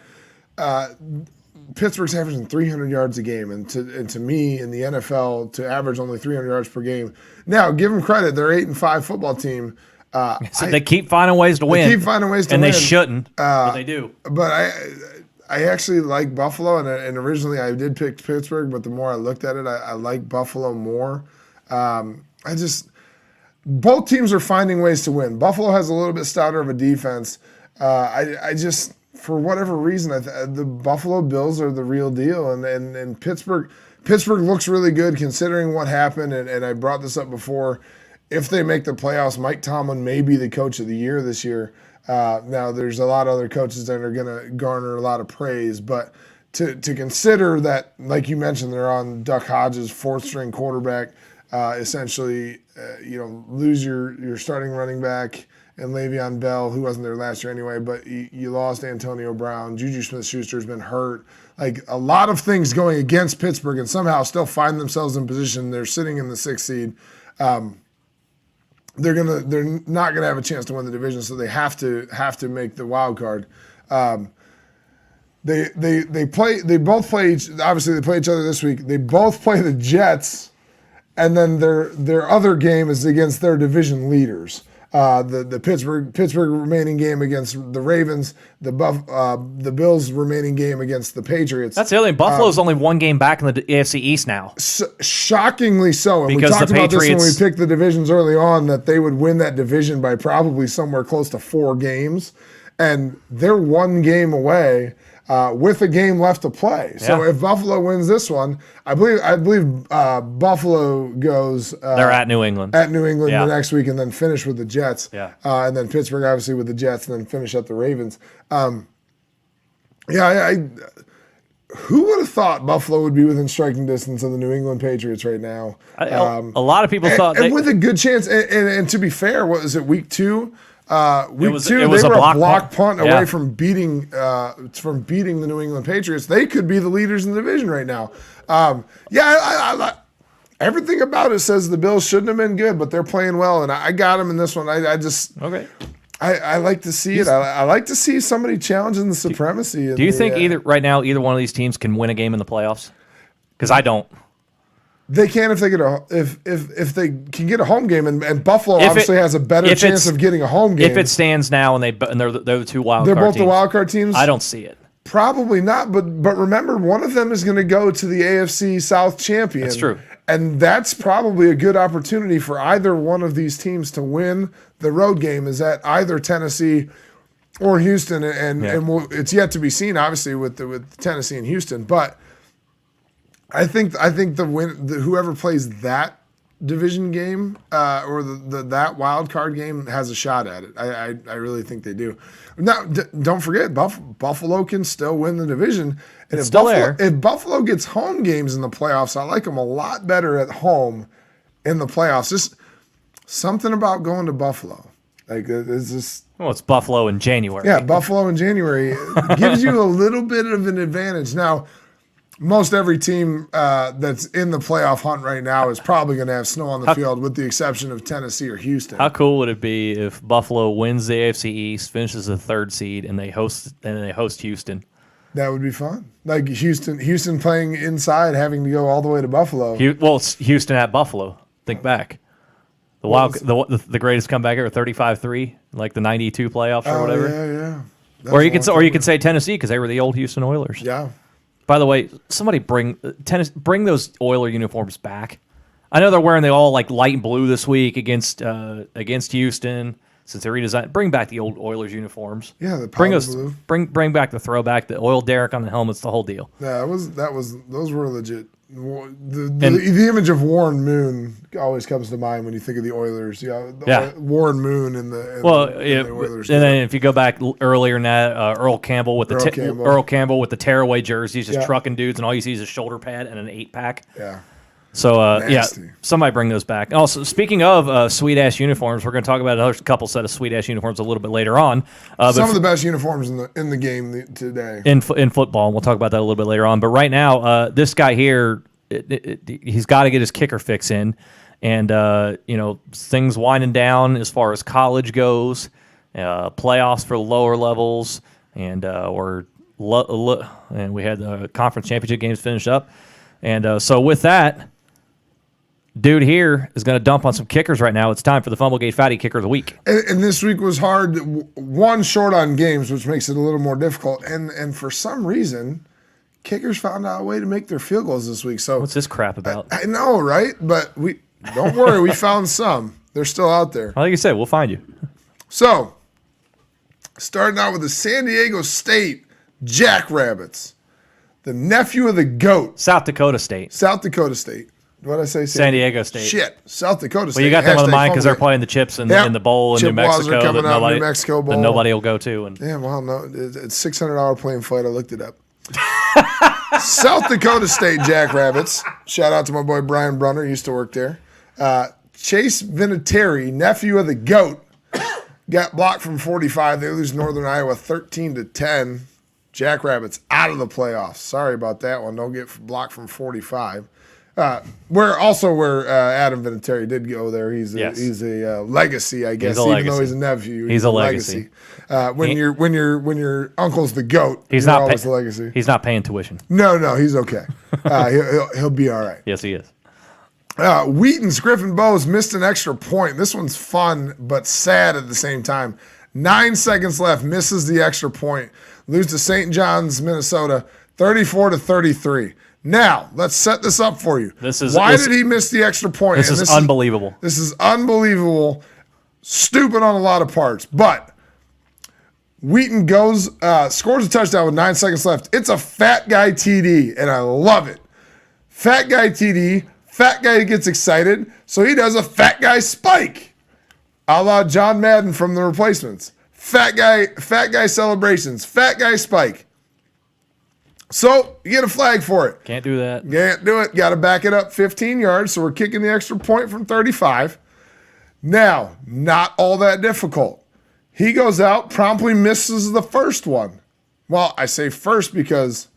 [SPEAKER 2] Pittsburgh's averaging 300 yards a game, and to me, in the NFL, to average only 300 yards per game. Now, give them credit. They're 8-5 football team.
[SPEAKER 1] So they keep finding ways to win. And they shouldn't, but they do.
[SPEAKER 2] But I actually like Buffalo, and originally I did pick Pittsburgh, but the more I looked at it, I like Buffalo more. Both teams are finding ways to win. Buffalo has a little bit stouter of a defense. For whatever reason, the Buffalo Bills are the real deal, and Pittsburgh looks really good considering what happened, and I brought this up before. If they make the playoffs, Mike Tomlin may be the coach of the year this year. Now, there's a lot of other coaches that are going to garner a lot of praise, but to consider that, like you mentioned, they're on Duck Hodges' 4th-string quarterback, essentially, lose your starting running back and Le'Veon Bell, who wasn't there last year anyway, but you lost Antonio Brown. Juju Smith-Schuster's been hurt. Like, a lot of things going against Pittsburgh, and somehow still find themselves in position. They're sitting in the 6th seed. They're not gonna have a chance to win the division, so they have to make the wild card. They both play each other this week. They both play the Jets, and then their other game is against their division leaders. The Pittsburgh remaining game against the Ravens, the Bills remaining game against the Patriots.
[SPEAKER 1] That's the other thing. Buffalo's only one game back in the AFC East now.
[SPEAKER 2] Shockingly so. And
[SPEAKER 1] because
[SPEAKER 2] we talked
[SPEAKER 1] the
[SPEAKER 2] about this when we
[SPEAKER 1] Patriots
[SPEAKER 2] picked the divisions early on, that they would win that division by probably somewhere close to 4 games. And they're 1 game away with a game left to play. So if Buffalo wins this one, I believe Buffalo goes.
[SPEAKER 1] They're at New England.
[SPEAKER 2] The next week, and then finish with the Jets.
[SPEAKER 1] Yeah.
[SPEAKER 2] And then Pittsburgh obviously with the Jets, and then finish up the Ravens. Who would have thought Buffalo would be within striking distance of the New England Patriots right now?
[SPEAKER 1] A lot of people thought,
[SPEAKER 2] and with a good chance. And to be fair, what was it, week 2? Week 2,
[SPEAKER 1] it was
[SPEAKER 2] they were a
[SPEAKER 1] block
[SPEAKER 2] block punt
[SPEAKER 1] Yeah.
[SPEAKER 2] away from beating the New England Patriots. They could be the leaders in the division right now. I everything about it says the Bills shouldn't have been good, but they're playing well, and I got them in this one.
[SPEAKER 1] okay.
[SPEAKER 2] I like to see it. I like to see somebody challenging the supremacy.
[SPEAKER 1] Do you think either one of these teams can win a game in the playoffs? Because I don't.
[SPEAKER 2] They can if they get if they can get a home game, and Buffalo obviously has a better chance of getting a home game.
[SPEAKER 1] If it stands now and they're the 2 wild
[SPEAKER 2] they're
[SPEAKER 1] card
[SPEAKER 2] both
[SPEAKER 1] teams,
[SPEAKER 2] the wild card teams.
[SPEAKER 1] I don't see it.
[SPEAKER 2] Probably not, but remember, one of them is going to go to the AFC South champion.
[SPEAKER 1] That's true.
[SPEAKER 2] And that's probably a good opportunity for either one of these teams to win the road game, is at either Tennessee or Houston. And it's yet to be seen, obviously, with Tennessee and Houston. But I think whoever plays that division game or that wild card game has a shot at it. I really think they do. Now, don't forget, Buffalo can still win the division. And if Buffalo gets home games in the playoffs, I like them a lot better at home in the playoffs. Just something about going to Buffalo. Like, it's just...
[SPEAKER 1] Well, it's Buffalo in January.
[SPEAKER 2] Yeah, Buffalo in January gives you a little bit of an advantage. Now, most every team that's in the playoff hunt right now is probably going to have snow on the field, with the exception of Tennessee or Houston.
[SPEAKER 1] How cool would it be if Buffalo wins the AFC East, finishes the 3rd seed, and they host Houston?
[SPEAKER 2] That would be fun. Like Houston playing inside, having to go all the way to Buffalo.
[SPEAKER 1] It's Houston at Buffalo. Think back. The greatest comeback ever, 35-3, like the 92 playoffs or whatever.
[SPEAKER 2] Yeah.
[SPEAKER 1] Or you could say Tennessee, because they were the old Houston Oilers.
[SPEAKER 2] Yeah.
[SPEAKER 1] By the way, somebody bring those Oiler uniforms back. I know they're wearing the all like light and blue this week against Houston, since they redesigned. Bring back the old Oilers uniforms.
[SPEAKER 2] Yeah, the powder blue.
[SPEAKER 1] Bring back the throwback, the oil derrick on the helmets, the whole deal.
[SPEAKER 2] Yeah, those were legit. The image of Warren Moon always comes to mind when you think of the Oilers. Warren Moon and the Oilers.
[SPEAKER 1] And then if you go back earlier in that, Earl Campbell with the tearaway jerseys, just trucking dudes, and all you see is a shoulder pad and an 8-pack.
[SPEAKER 2] Yeah.
[SPEAKER 1] So somebody bring those back. Also, speaking of sweet ass uniforms, we're going to talk about another couple set of sweet ass uniforms a little bit later on.
[SPEAKER 2] Some of the best uniforms in the game today
[SPEAKER 1] in football. And we'll talk about that a little bit later on. But right now, this guy here, he's got to get his kicker fix in, and things winding down as far as college goes, playoffs for the lower levels, and and we had the conference championship games finished up, and so with that. Dude here is going to dump on some kickers right now. It's time for the Fumblegate Fatty Kicker of the Week.
[SPEAKER 2] And this week was hard. One, short on games, which makes it a little more difficult. And for some reason, kickers found out a way to make their field goals this week. So
[SPEAKER 1] what's this crap about?
[SPEAKER 2] I know, right? But don't worry, we found some. They're still out there.
[SPEAKER 1] Like you said, we'll find you.
[SPEAKER 2] So, starting out with the San Diego State Jackrabbits, the nephew of the GOAT.
[SPEAKER 1] South Dakota State.
[SPEAKER 2] What did I say?
[SPEAKER 1] San Diego State.
[SPEAKER 2] Shit. South Dakota State.
[SPEAKER 1] Well, you got them on the mind because they're playing the chips in the bowl in New Mexico
[SPEAKER 2] New Mexico bowl.
[SPEAKER 1] that nobody will go to. And
[SPEAKER 2] yeah, well, no, it's $600 plane flight. I looked it up. South Dakota State Jackrabbits. Shout out to my boy Brian Brunner. Used to work there. Chase Vinatieri, nephew of the GOAT, got blocked from 45. They lose Northern Iowa 13-10. Jackrabbits out of the playoffs. Sorry about that one. Don't get blocked from 45. Where Adam Vinatieri did go there. He's a legacy, I guess. Even though he's a nephew,
[SPEAKER 1] he's a legacy.
[SPEAKER 2] When your uncle's the GOAT, he's not always the legacy.
[SPEAKER 1] He's not paying tuition.
[SPEAKER 2] No, he's okay. He'll be all right.
[SPEAKER 1] Yes, he is.
[SPEAKER 2] Wheaton's Griffin Bowes missed an extra point. This one's fun but sad at the same time. 9 seconds left, misses the extra point. Lose to St. John's, Minnesota, 34-33. Now, let's set this up for you. Why did he miss the extra point?
[SPEAKER 1] This is unbelievable.
[SPEAKER 2] This is unbelievable. Stupid on a lot of parts. But Wheaton goes, scores a touchdown with 9 seconds left. It's a fat guy TD, and I love it. Fat guy TD. Fat guy gets excited, so he does a fat guy spike, a la John Madden from The Replacements. Fat guy celebrations, fat guy spike. So you get a flag for it.
[SPEAKER 1] Can't do that.
[SPEAKER 2] Can't do it. Got to back it up 15 yards, so we're kicking the extra point from 35. Now, not all that difficult. He goes out, promptly misses the first one. Well, I say first because,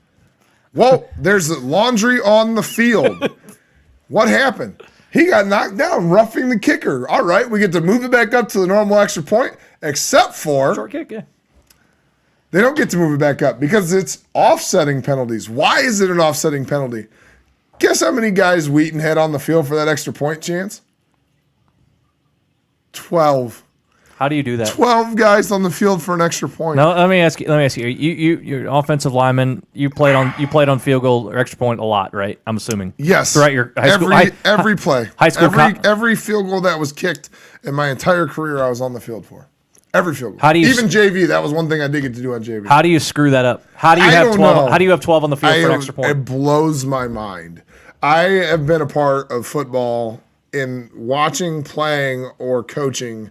[SPEAKER 2] whoa, there's laundry on the field. What happened? He got knocked down, roughing the kicker. All right, we get to move it back up to the normal extra point, except for
[SPEAKER 1] Short kick, yeah.
[SPEAKER 2] They don't get to move it back up because it's offsetting penalties. Why is it an offsetting penalty? Guess how many guys Wheaton had on the field for that extra point chance? 12.
[SPEAKER 1] How do you do that?
[SPEAKER 2] 12 guys on the field for an extra point.
[SPEAKER 1] No, let me ask you. You're an offensive lineman. You played on field goal or extra point a lot, right? I'm assuming.
[SPEAKER 2] Yes.
[SPEAKER 1] Throughout your high school,
[SPEAKER 2] every play,
[SPEAKER 1] high school,
[SPEAKER 2] every field goal that was kicked in my entire career, I was on the field for. Every field goal.
[SPEAKER 1] How do you
[SPEAKER 2] even JV? That was one thing I did get to do on JV.
[SPEAKER 1] How do you screw that up? How do you have 12? How do you have 12 on the field for an extra point?
[SPEAKER 2] It blows my mind. I have been a part of football in watching, playing, or coaching.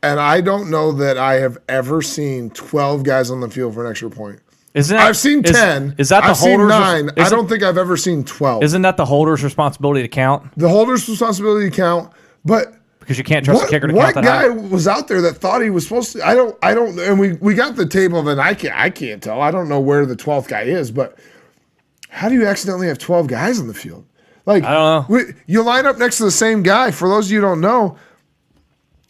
[SPEAKER 2] And I don't know that I have ever seen 12 guys on the field for an extra point. I've seen 10.
[SPEAKER 1] Is that the
[SPEAKER 2] I've
[SPEAKER 1] holder's?
[SPEAKER 2] Seen 9. I don't think I've ever seen 12.
[SPEAKER 1] Isn't that the holder's responsibility to count?
[SPEAKER 2] The holder's responsibility to count, but
[SPEAKER 1] because you can't trust the kicker to count that high.
[SPEAKER 2] What guy was out there that thought he was supposed to? I don't. And we got the tape of it. And I can't tell. I don't know where the 12th guy is, but how do you accidentally have 12 guys on the field? Like
[SPEAKER 1] I don't know.
[SPEAKER 2] You line up next to the same guy. For those of you who don't know.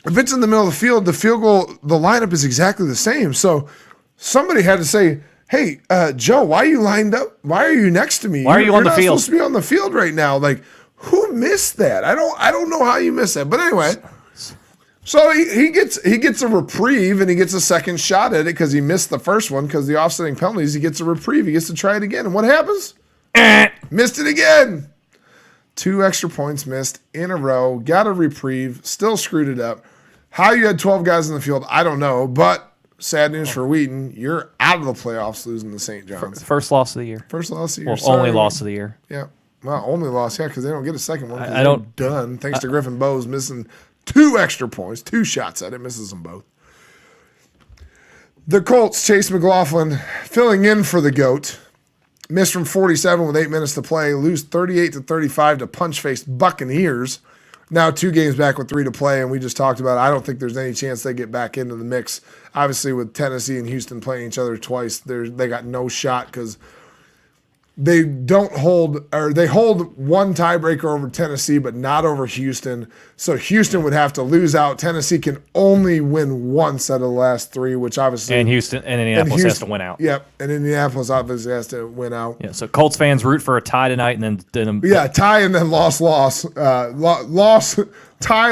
[SPEAKER 2] If it's in the middle of the field, the field goal, the lineup is exactly the same. So somebody had to say, hey, Joe, why are you lined up? Why are you next to me?
[SPEAKER 1] Why are you on the field?
[SPEAKER 2] You're not supposed to be on the field right now. Like, who missed that? I don't know how you missed that. But anyway, so he gets a reprieve and he gets a second shot at it because he missed the first one because the offsetting penalties. He gets a reprieve. He gets to try it again. And what happens? Missed it again. 2 extra points missed in a row. Got a reprieve. Still screwed it up. How you had 12 guys in the field, I don't know. But sad news for Wheaton, you're out of the playoffs losing to St. John's.
[SPEAKER 1] First loss of the year.
[SPEAKER 2] First loss of the year.
[SPEAKER 1] Well, only loss of the year.
[SPEAKER 2] Yeah. Well, only loss, yeah, because they don't get a second one.
[SPEAKER 1] I don't.
[SPEAKER 2] Done. Thanks to Griffin Bowes missing 2 extra points, 2 shots at it, misses them both. The Colts, Chase McLaughlin, filling in for the GOAT. Missed from 47 with 8 minutes to play. Lose 38-35 to punch-faced Buccaneers. Now 2 games back with 3 to play, and we just talked about it. I don't think there's any chance they get back into the mix. Obviously, with Tennessee and Houston playing each other twice, they got no shot because they hold one tiebreaker over Tennessee, but not over Houston. So Houston would have to lose out. Tennessee can only win once out of the last 3, which obviously
[SPEAKER 1] Indianapolis has to win out.
[SPEAKER 2] Yep, and Indianapolis obviously has to win out.
[SPEAKER 1] Yeah, so Colts fans root for a tie tonight, and then
[SPEAKER 2] tie and then loss, tie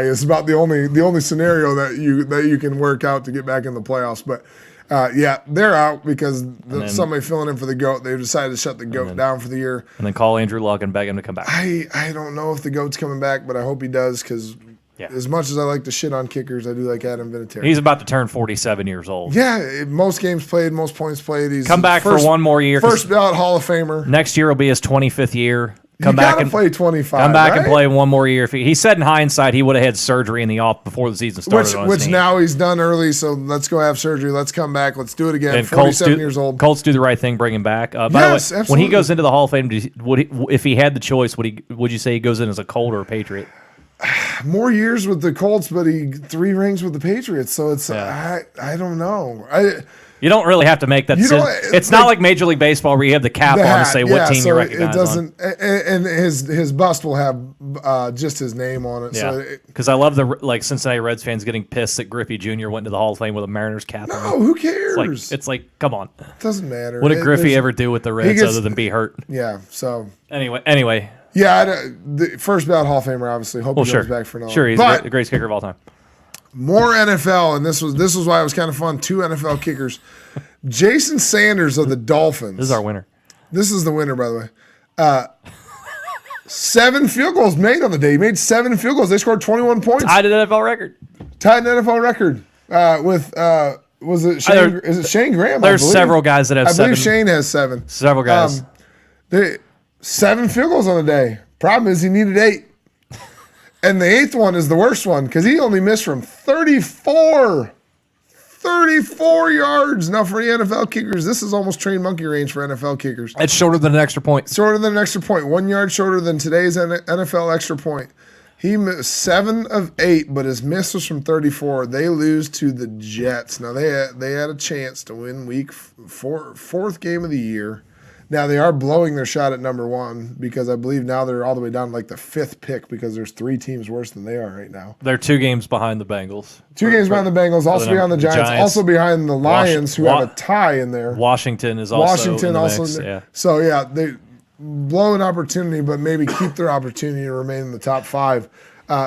[SPEAKER 2] is about the only scenario that you can work out to get back in the playoffs, but. They're out because somebody filling in for the GOAT. They've decided to shut the GOAT down for the year.
[SPEAKER 1] And then call Andrew Luck and beg him to come back.
[SPEAKER 2] I don't know if the GOAT's coming back, but I hope he does because as much as I like to shit on kickers, I do like Adam Vinatieri.
[SPEAKER 1] He's about to turn 47 years old.
[SPEAKER 2] Yeah, most games played, most points played. He's
[SPEAKER 1] come back for one more year.
[SPEAKER 2] First ballot Hall of Famer.
[SPEAKER 1] Next year will be his 25th year.
[SPEAKER 2] Come back and play 25.
[SPEAKER 1] Come back and play one more year. He said in hindsight he would have had surgery in the off before the season started.
[SPEAKER 2] Which now he's done early, so let's go have surgery. Let's come back. Let's do it again. And 47 years old.
[SPEAKER 1] Colts do the right thing, bring him back. By the way,
[SPEAKER 2] absolutely.
[SPEAKER 1] When he goes into the Hall of Fame, if he had the choice, would you say he goes in as a Colt or a Patriot?
[SPEAKER 2] More years with the Colts, but 3 rings with the Patriots. So it's I don't know.
[SPEAKER 1] You don't really have to make that decision. It's not like Major League Baseball where you have the cap on to say what team you recognize. It doesn't,
[SPEAKER 2] and his bust will have just his name on it.
[SPEAKER 1] Yeah, because I love the Cincinnati Reds fans getting pissed that Griffey Jr. went into the Hall of Fame with a Mariners cap on.
[SPEAKER 2] No, who cares?
[SPEAKER 1] It's like come on.
[SPEAKER 2] It doesn't matter.
[SPEAKER 1] What did Griffey ever do with the Reds other than be hurt?
[SPEAKER 2] Yeah. So
[SPEAKER 1] anyway.
[SPEAKER 2] Yeah, the first ballot Hall of Famer, obviously. Hope he comes back for another.
[SPEAKER 1] Sure, he's the greatest kicker of all time.
[SPEAKER 2] More NFL, and this was why it was kind of fun. 2 NFL kickers. Jason Sanders of the Dolphins.
[SPEAKER 1] This is our winner.
[SPEAKER 2] This is the winner, by the way. 7 field goals made on the day. He made 7 field goals. They scored 21 points.
[SPEAKER 1] Tied an NFL record.
[SPEAKER 2] Tied an NFL record with was it Shane? Is it Shane Graham?
[SPEAKER 1] There's several guys that have 7.
[SPEAKER 2] I believe Shane has 7.
[SPEAKER 1] Several guys.
[SPEAKER 2] 7 field goals on the day. Problem is he needed 8. And the 8th one is the worst one because he only missed from 34. 34 yards. Now, for the NFL kickers, this is almost trained monkey range for NFL kickers.
[SPEAKER 1] It's shorter than an extra point.
[SPEAKER 2] Shorter than an extra point. 1 yard shorter than today's NFL extra point. He missed 7 of 8, but his miss was from 34. They lose to the Jets. Now, they had a chance to win week 4, 4th game of the year. Now, they are blowing their shot at number 1 because I believe now they're all the way down to like the 5th pick because there's 3 teams worse than they are right now.
[SPEAKER 1] They're 2 games behind the Bengals.
[SPEAKER 2] 2 games behind the Bengals, also behind the Giants, also behind the Lions, who have a tie in there.
[SPEAKER 1] Washington is also in the mix. Yeah.
[SPEAKER 2] So, yeah, they blow an opportunity, but maybe keep their opportunity to remain in the top 5.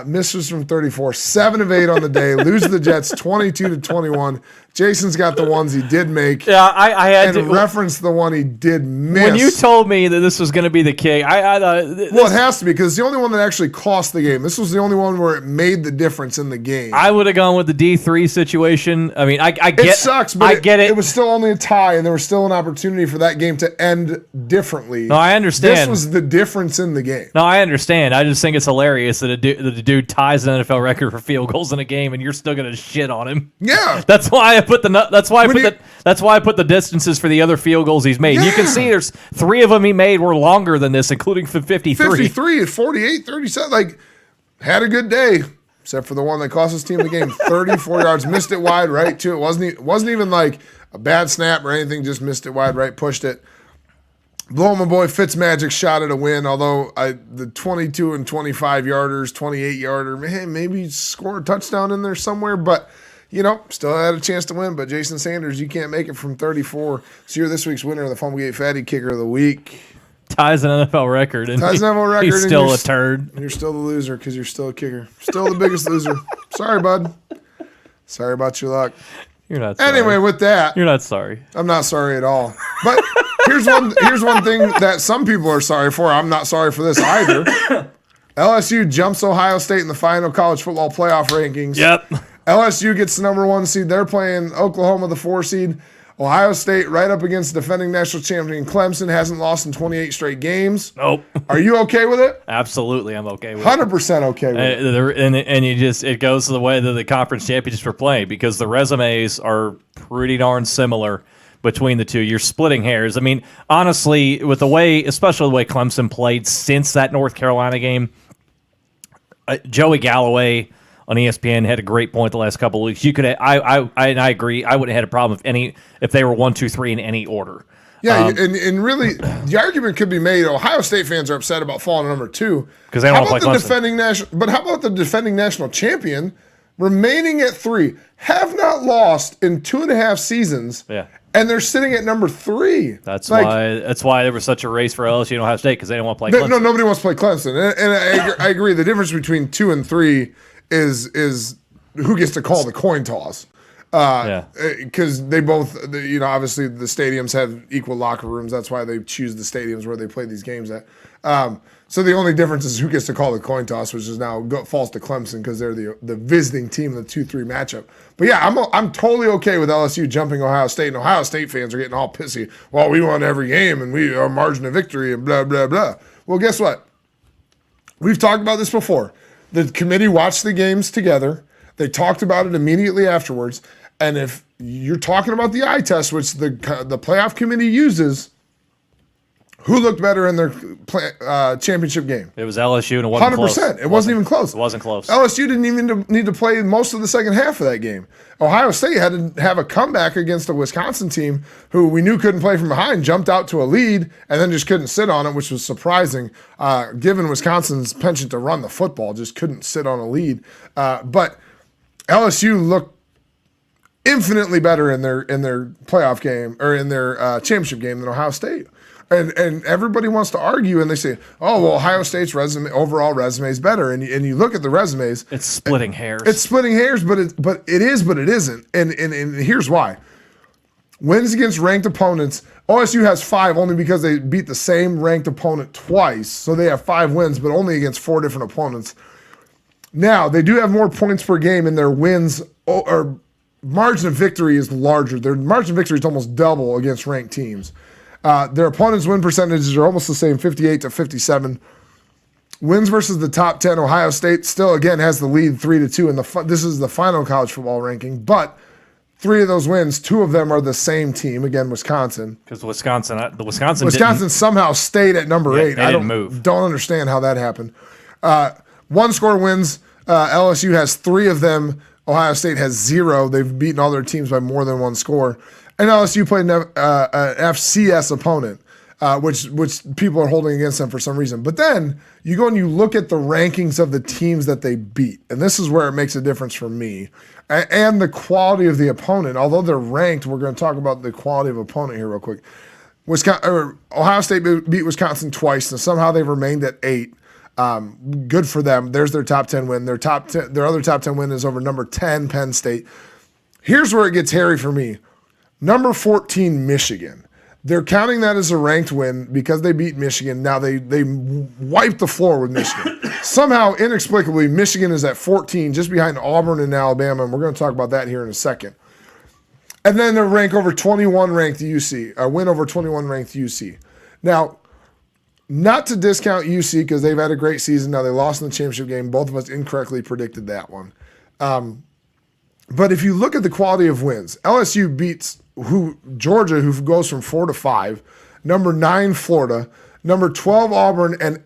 [SPEAKER 2] Misses from 34, 7 of 8 on the day, lose the Jets 22-21. Jason's got the ones he did make.
[SPEAKER 1] Yeah, I had to
[SPEAKER 2] reference the one he did miss.
[SPEAKER 1] When you told me that this was going to be the kick, I thought.
[SPEAKER 2] Well, it has to be because it's the only one that actually cost the game. This was the only one where it made the difference in the game.
[SPEAKER 1] I would have gone with the D3 situation. I mean, I get
[SPEAKER 2] it sucks, but
[SPEAKER 1] I get it.
[SPEAKER 2] It was still only a tie, and there was still an opportunity for that game to end differently.
[SPEAKER 1] No, I understand.
[SPEAKER 2] This was the difference in the game.
[SPEAKER 1] No, I understand. I just think it's hilarious that the dude ties an NFL record for field goals in a game, and you're still going to shit on him.
[SPEAKER 2] Yeah,
[SPEAKER 1] that's why I put that's why I put the distances for the other field goals he's made. Yeah. You can see there's 3 of them he made were longer than this, including 53.
[SPEAKER 2] 53 at 48, 37. Like, had a good day, except for the one that cost his team the game. 34 yards, missed it wide right too. It wasn't even like a bad snap or anything. Just missed it wide right, pushed it. Blow my boy Fitzmagic shot at a win. Although the 22 and 25 yarders, 28 yarder, man, maybe score a touchdown in there somewhere, but. Still had a chance to win, but Jason Sanders, you can't make it from 34. So you're this week's winner of the Fumblegate Fatty Kicker of the Week.
[SPEAKER 1] Ties an NFL record. And
[SPEAKER 2] ties an NFL record.
[SPEAKER 1] He's still a turd.
[SPEAKER 2] And you're still the loser because you're still a kicker. Still the biggest loser. Sorry, bud. Sorry about your luck.
[SPEAKER 1] You're not sorry.
[SPEAKER 2] Anyway, with that.
[SPEAKER 1] You're not sorry.
[SPEAKER 2] I'm not sorry at all. But here's one thing that some people are sorry for. I'm not sorry for this either. LSU jumps Ohio State in the final college football playoff rankings.
[SPEAKER 1] Yep.
[SPEAKER 2] LSU gets the number 1 seed. They're playing Oklahoma, the 4 seed. Ohio State right up against defending national champion Clemson. Hasn't lost in 28 straight games.
[SPEAKER 1] Nope.
[SPEAKER 2] Are you okay with it?
[SPEAKER 1] Absolutely, I'm okay with
[SPEAKER 2] 100% okay with it.
[SPEAKER 1] And it goes to the way that the conference championships are playing because the resumes are pretty darn similar between the two. You're splitting hairs. I mean, honestly, especially the way Clemson played since that North Carolina game, Joey Galloway on ESPN had a great point the last couple of weeks. You could, I agree. I wouldn't have had a problem if they were 1, 2, 3 in any order.
[SPEAKER 2] Yeah, and really, the argument could be made. Ohio State fans are upset about falling to number 2
[SPEAKER 1] because they don't want to play Clemson.
[SPEAKER 2] But how about the defending national champion remaining at 3, have not lost in 2.5 seasons?
[SPEAKER 1] Yeah.
[SPEAKER 2] And they're sitting at number 3.
[SPEAKER 1] That's why there was such a race for LSU and Ohio State because they didn't want to play Clemson.
[SPEAKER 2] No, nobody wants to play Clemson, and I agree. The difference between 2 and 3 is who gets to call the coin toss. Because they both, obviously the stadiums have equal locker rooms. That's why they choose the stadiums where they play these games at. So the only difference is who gets to call the coin toss, which is now falls to Clemson because they're the visiting team in the 2-3 matchup. But yeah, I'm totally okay with LSU jumping Ohio State, and Ohio State fans are getting all pissy. Well, we won every game, and we are margin of victory, and blah, blah, blah. Well, guess what? We've talked about this before. The committee watched the games together. They talked about it immediately afterwards. And if you're talking about the eye test, which the playoff committee uses, who looked better in their championship game?
[SPEAKER 1] It was LSU, and it wasn't 100%.
[SPEAKER 2] Close. It wasn't even close.
[SPEAKER 1] It wasn't close.
[SPEAKER 2] LSU didn't even need to play most of the second half of that game. Ohio State had to have a comeback against a Wisconsin team who we knew couldn't play from behind, jumped out to a lead, and then just couldn't sit on it, which was surprising, given Wisconsin's penchant to run the football, just couldn't sit on a lead. But LSU looked infinitely better in their playoff game or in their championship game than Ohio State. And everybody wants to argue, and they say, "Oh, well, Ohio State's overall resume is better." And you look at the resumes.
[SPEAKER 1] It's splitting hairs.
[SPEAKER 2] It's splitting hairs, but it isn't. And here's why: wins against ranked opponents. OSU has 5 only because they beat the same ranked opponent twice, so they have 5 wins, but only against 4 different opponents. Now they do have more points per game in their wins, or margin of victory is larger. Their margin of victory is almost double against ranked teams. Their opponents' win percentages are almost the same, 58 to 57. Wins versus the top 10. Ohio State still, again, has the lead 3-2. This is the final college football ranking. But 3 of those wins, 2 of them are the same team. Again, Wisconsin.
[SPEAKER 1] Because Wisconsin
[SPEAKER 2] somehow stayed at number 8.
[SPEAKER 1] They didn't move.
[SPEAKER 2] Don't understand how that happened. One score wins. LSU has 3 of them. Ohio State has 0. They've beaten all their teams by more than 1 score. And LSU played an FCS opponent, which people are holding against them for some reason. But then you go and you look at the rankings of the teams that they beat. And this is where it makes a difference for me. And the quality of the opponent. Although they're ranked, we're going to talk about the quality of opponent here real quick. Ohio State beat Wisconsin twice, and somehow they've remained at 8. Good for them. There's their top 10 win. Their other top 10 win is over number 10, Penn State. Here's where it gets hairy for me. Number 14, Michigan. They're counting that as a ranked win because they beat Michigan. Now they wiped the floor with Michigan. Somehow, inexplicably, Michigan is at 14, just behind Auburn and Alabama, and we're going to talk about that here in a second. And then they rank over 21 ranked UC, a win over 21 ranked UC. Now, not to discount UC because they've had a great season. Now they lost in the championship game. Both of us incorrectly predicted that one. But if you look at the quality of wins, LSU beats Georgia, who goes from 4 to 5, number 9 Florida, number 12 Auburn, and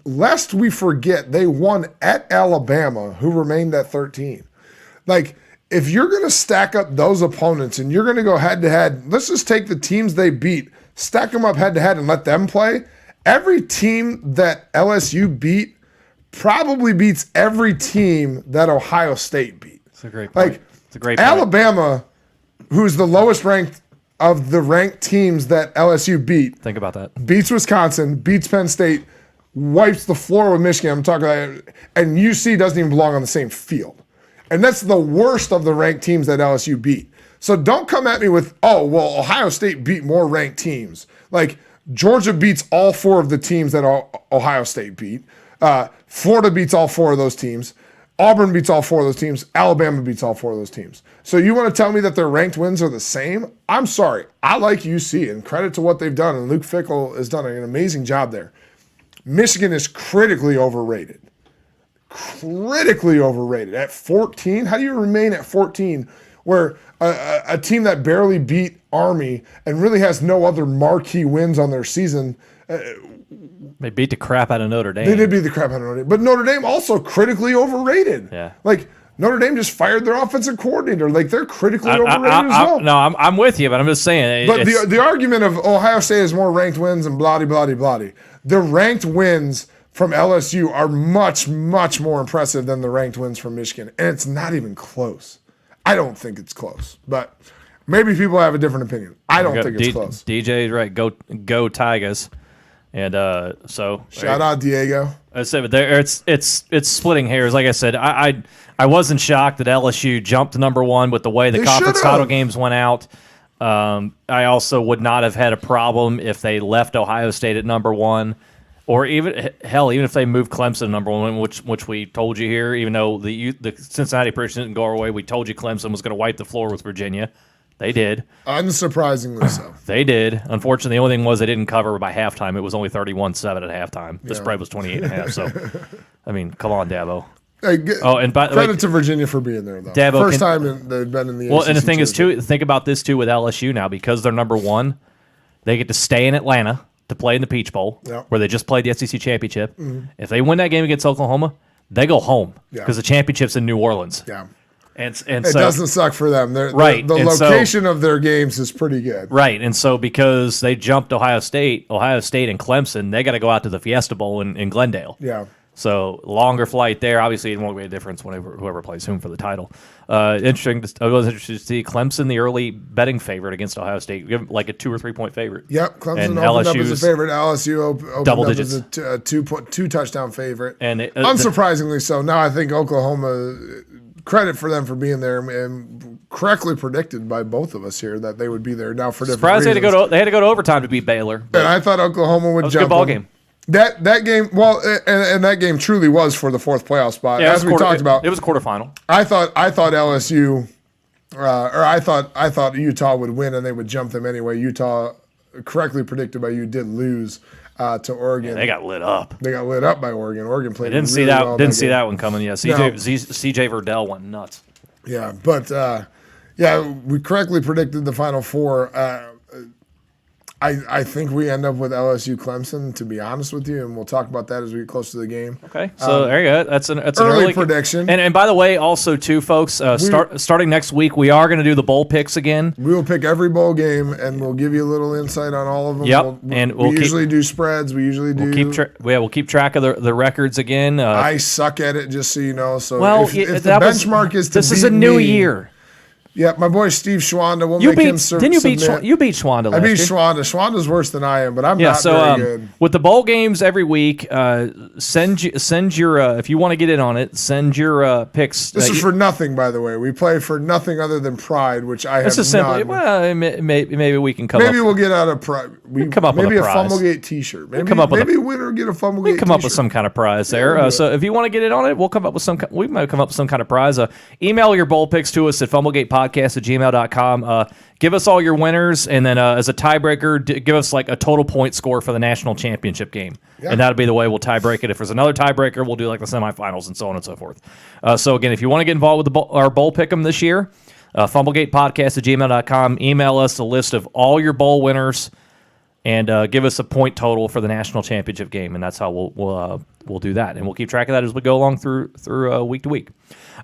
[SPEAKER 2] lest we forget, they won at Alabama, who remained at 13. Like, if you're going to stack up those opponents and you're going to go head to head, let's just take the teams they beat, stack them up head to head, and let them play. Every team that LSU beat probably beats every team that Ohio State beat.
[SPEAKER 1] It's a great point. It's a great point.
[SPEAKER 2] Alabama, who's the lowest ranked of the ranked teams that LSU beat.
[SPEAKER 1] Think about that.
[SPEAKER 2] Beats Wisconsin, beats Penn State, wipes the floor with Michigan. I'm talking about, and UC doesn't even belong on the same field. And that's the worst of the ranked teams that LSU beat. So don't come at me with, oh, well, Ohio State beat more ranked teams. Like, Georgia beats all 4 of the teams that Ohio State beat. Florida beats all 4 of those teams. Auburn beats all 4 of those teams. Alabama beats all 4 of those teams. So you want to tell me that their ranked wins are the same? I'm sorry. I like UC, and credit to what they've done. And Luke Fickell has done an amazing job there. Michigan is critically overrated. Critically overrated. At 14? How do you remain at 14 where a team that barely beat Army and really has no other marquee wins on their season?
[SPEAKER 1] They beat the crap out of Notre Dame.
[SPEAKER 2] They did beat the crap out of Notre Dame. But Notre Dame also critically overrated.
[SPEAKER 1] Yeah.
[SPEAKER 2] Like, Notre Dame just fired their offensive coordinator. Like, they're critically overrated as well.
[SPEAKER 1] No, I'm with you, but I'm just saying.
[SPEAKER 2] But the argument of Ohio State has more ranked wins and blah-de-blah-de-blah-de. The ranked wins from LSU are much, much more impressive than the ranked wins from Michigan. And it's not even close. I don't think it's close. But maybe people have a different opinion. I don't think it's close.
[SPEAKER 1] DJ's right. Go Tigers. And so
[SPEAKER 2] shout out Diego.
[SPEAKER 1] I said, but there it's splitting hairs. Like I said, I wasn't shocked that LSU jumped to number 1 with the way the conference title games went out. I also would not have had a problem if they left Ohio State at number 1, or even if they moved Clemson to number 1, which we told you here. Even though the Cincinnati prediction didn't go our way, we told you Clemson was going to wipe the floor with Virginia. They did.
[SPEAKER 2] Unsurprisingly so.
[SPEAKER 1] They did. Unfortunately, the only thing was they didn't cover by halftime. It was only 31-7 at halftime. The spread was 28.5. So, I mean, come on, Dabo.
[SPEAKER 2] Hey, credit to Virginia for being there, though.
[SPEAKER 1] Dabo
[SPEAKER 2] First time they've been in the
[SPEAKER 1] Well,
[SPEAKER 2] ACC
[SPEAKER 1] and the thing is,
[SPEAKER 2] championship.
[SPEAKER 1] too, think about this, too, with LSU now. Because they're number 1, they get to stay in Atlanta to play in the Peach Bowl, where they just played the SEC championship. Mm-hmm. If they win that game against Oklahoma, they go home because the championship's in New Orleans.
[SPEAKER 2] Yeah.
[SPEAKER 1] And
[SPEAKER 2] it doesn't suck for them.
[SPEAKER 1] Right.
[SPEAKER 2] The location of their games is pretty good.
[SPEAKER 1] Right. And so because they jumped Ohio State and Clemson, they got to go out to the Fiesta Bowl in Glendale.
[SPEAKER 2] Yeah.
[SPEAKER 1] So longer flight there. Obviously, it won't make a difference whenever whoever plays whom for the title. Interesting. I was interested to see Clemson, the early betting favorite against Ohio State, give them like a 2 or 3 point favorite.
[SPEAKER 2] Yep, Clemson
[SPEAKER 1] and
[SPEAKER 2] opened up as a
[SPEAKER 1] LSU's
[SPEAKER 2] favorite. LSU opened
[SPEAKER 1] double
[SPEAKER 2] up
[SPEAKER 1] digits.
[SPEAKER 2] as a two touchdown favorite,
[SPEAKER 1] And
[SPEAKER 2] unsurprisingly so. Now I think Oklahoma, credit for them for being there, and correctly predicted by both of us here that they would be there. Now for different
[SPEAKER 1] surprised
[SPEAKER 2] reasons.
[SPEAKER 1] they had to go to overtime to beat Baylor.
[SPEAKER 2] And I thought Oklahoma would
[SPEAKER 1] That was a
[SPEAKER 2] jump
[SPEAKER 1] good ball
[SPEAKER 2] them.
[SPEAKER 1] game.
[SPEAKER 2] That game, well, and that game truly was for the fourth playoff spot.
[SPEAKER 1] Yeah,
[SPEAKER 2] As we talked about,
[SPEAKER 1] it was a quarterfinal.
[SPEAKER 2] I thought LSU, or I thought Utah would win and they would jump them anyway. Utah, correctly predicted by you, did lose to Oregon.
[SPEAKER 1] They got lit up.
[SPEAKER 2] They got lit up by Oregon. Oregon played.
[SPEAKER 1] I didn't see
[SPEAKER 2] really
[SPEAKER 1] that.
[SPEAKER 2] well
[SPEAKER 1] Didn't see
[SPEAKER 2] game.
[SPEAKER 1] that one coming. Yeah, CJ Verdell went nuts.
[SPEAKER 2] Yeah, but we correctly predicted the Final Four. I think we end up with LSU Clemson, to be honest with you, and we'll talk about that as we get close to the game.
[SPEAKER 1] Okay, so there you go. That's an
[SPEAKER 2] early prediction.
[SPEAKER 1] And by the way, also too, folks, starting next week, we are going to do the bowl picks again.
[SPEAKER 2] We will pick every bowl game, and we'll give you a little insight on all of them.
[SPEAKER 1] Yep,
[SPEAKER 2] we usually do spreads. We usually do.
[SPEAKER 1] We'll keep track of the records again.
[SPEAKER 2] I suck at it, just so you know. So if the
[SPEAKER 1] that
[SPEAKER 2] benchmark is to
[SPEAKER 1] this
[SPEAKER 2] beat
[SPEAKER 1] is a new
[SPEAKER 2] me,
[SPEAKER 1] year.
[SPEAKER 2] Yeah, my boy Steve Schwanda. We'll make him
[SPEAKER 1] Didn't you beat Schwanda last
[SPEAKER 2] I beat
[SPEAKER 1] year?
[SPEAKER 2] Schwanda. Schwanda's worse than I am, but I'm not very good.
[SPEAKER 1] With the bowl games every week, send your if you want to get in on it, send your picks.
[SPEAKER 2] This is for nothing, by the way. We play for nothing other than pride, which I have
[SPEAKER 1] This is simply,
[SPEAKER 2] none.
[SPEAKER 1] well, maybe we can come
[SPEAKER 2] Maybe
[SPEAKER 1] up.
[SPEAKER 2] we'll get out of pride.
[SPEAKER 1] come up with
[SPEAKER 2] maybe
[SPEAKER 1] a prize.
[SPEAKER 2] Fumblegate T-shirt. Maybe
[SPEAKER 1] maybe
[SPEAKER 2] a winner get a Fumblegate.
[SPEAKER 1] We come up with
[SPEAKER 2] t-shirt.
[SPEAKER 1] some kind of prize there.
[SPEAKER 2] we'll do
[SPEAKER 1] So if you want to get in on it, we'll come up with some. We might come up with some kind of prize. Email your bowl picks to us at fumblegatepodcast@gmail.com. Give us all your winners, and then as a tiebreaker, give us like a total point score for the national championship game, and that'll be the way we'll tie break it. If there's another tiebreaker, we'll do like the semifinals and so on and so forth. So again, if you want to get involved with our bowl pick'em this year, fumblegatepodcast@gmail.com. Email us a list of all your bowl winners, and give us a point total for the national championship game, and that's how we'll do that, and we'll keep track of that as we go along through week to week.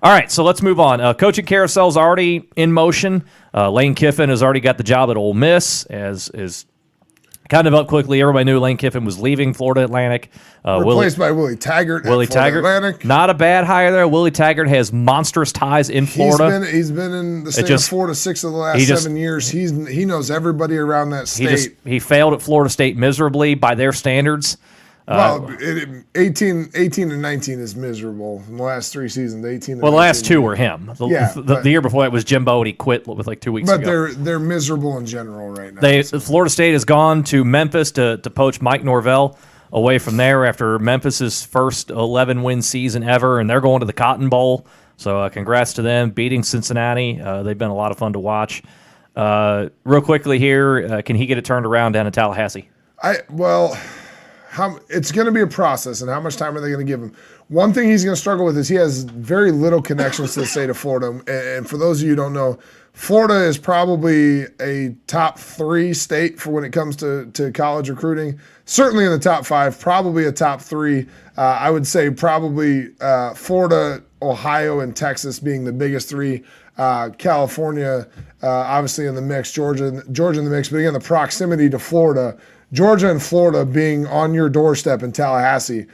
[SPEAKER 1] All right, so let's move on. Coaching carousel's already in motion. Lane Kiffin has already got the job at Ole Miss, as is kind of up quickly. Everybody knew Lane Kiffin was leaving Florida Atlantic.
[SPEAKER 2] Replaced by Willie Taggart.
[SPEAKER 1] Willie Taggart,
[SPEAKER 2] Atlantic.
[SPEAKER 1] not a bad hire there. Willie Taggart has monstrous ties in Florida.
[SPEAKER 2] He's been in the state of Florida 6 of the last 7 years. He knows everybody around that state.
[SPEAKER 1] He failed at Florida State miserably by their standards.
[SPEAKER 2] Well, 18 and 19 is miserable. In the last 3 seasons, 18 and 19.
[SPEAKER 1] Well, the last 2 were him. The year before that was Jimbo, and he quit with like 2 weeks ago.
[SPEAKER 2] But they're miserable in general right now.
[SPEAKER 1] Florida State has gone to Memphis to poach Mike Norvell away from there after Memphis's first 11-win season ever, and they're going to the Cotton Bowl. So congrats to them, beating Cincinnati. They've been a lot of fun to watch. Real quickly here, can he get it turned around down in Tallahassee?
[SPEAKER 2] It's going to be a process, and how much time are they going to give him? One thing he's going to struggle with is he has very little connections to the state of Florida. And for those of you who don't know, Florida is probably a top 3 state for when it comes to college recruiting. Certainly in the top 5, probably a top 3. I would say probably Florida, Ohio, and Texas being the biggest 3. California, obviously in the mix. Georgia in the mix. But again, the proximity to Florida. Georgia and Florida being on your doorstep in Tallahassee,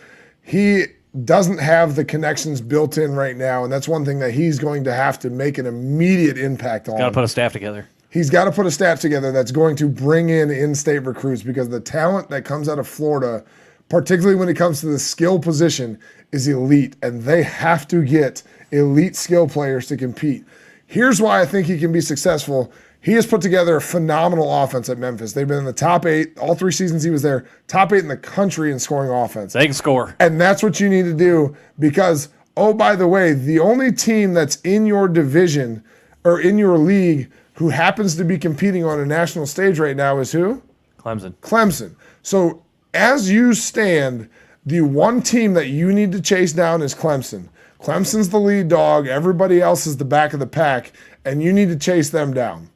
[SPEAKER 2] he doesn't have the connections built in right now, and that's one thing that he's going to have to make an immediate impact on.
[SPEAKER 1] Got to put a staff together.
[SPEAKER 2] He's got to put a staff together that's going to bring in-state recruits, because the talent that comes out of Florida, particularly when it comes to the skill position, is elite, and they have to get elite skill players to compete. Here's why I think he can be successful. He has put together a phenomenal offense at Memphis. They've been in the top 8 all 3 seasons he was there, top 8 in the country in scoring offense.
[SPEAKER 1] They can score.
[SPEAKER 2] And that's what you need to do, because, oh, by the way, the only team that's in your division or in your league who happens to be competing on a national stage right now is who? Clemson. So as you stand, the one team that you need to chase down is Clemson. Clemson's the lead dog. Everybody else is the back of the pack, and you need to chase them down.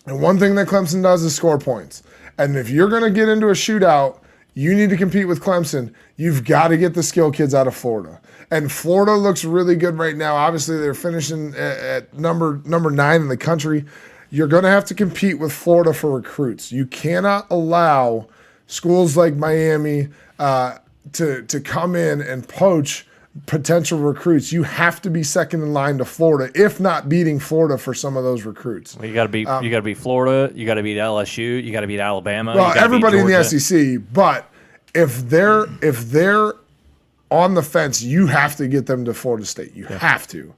[SPEAKER 2] And one thing that Clemson does is score points. And if you're going to get into a shootout, you need to compete with Clemson. You've got to get the skill kids out of Florida. And Florida looks really good right now. Obviously, they're finishing at number 9 in the country. You're going to have to compete with Florida for recruits. You cannot allow schools like Miami to come in and poach potential recruits, you have to be second in line to Florida, if not beating Florida for some of those recruits.
[SPEAKER 1] Well, you got to beat Florida. You got to beat LSU. You got to beat Alabama.
[SPEAKER 2] Well, everybody in the
[SPEAKER 1] Georgia.
[SPEAKER 2] SEC, but if they're on the fence, you have to get them to Florida State. You have to,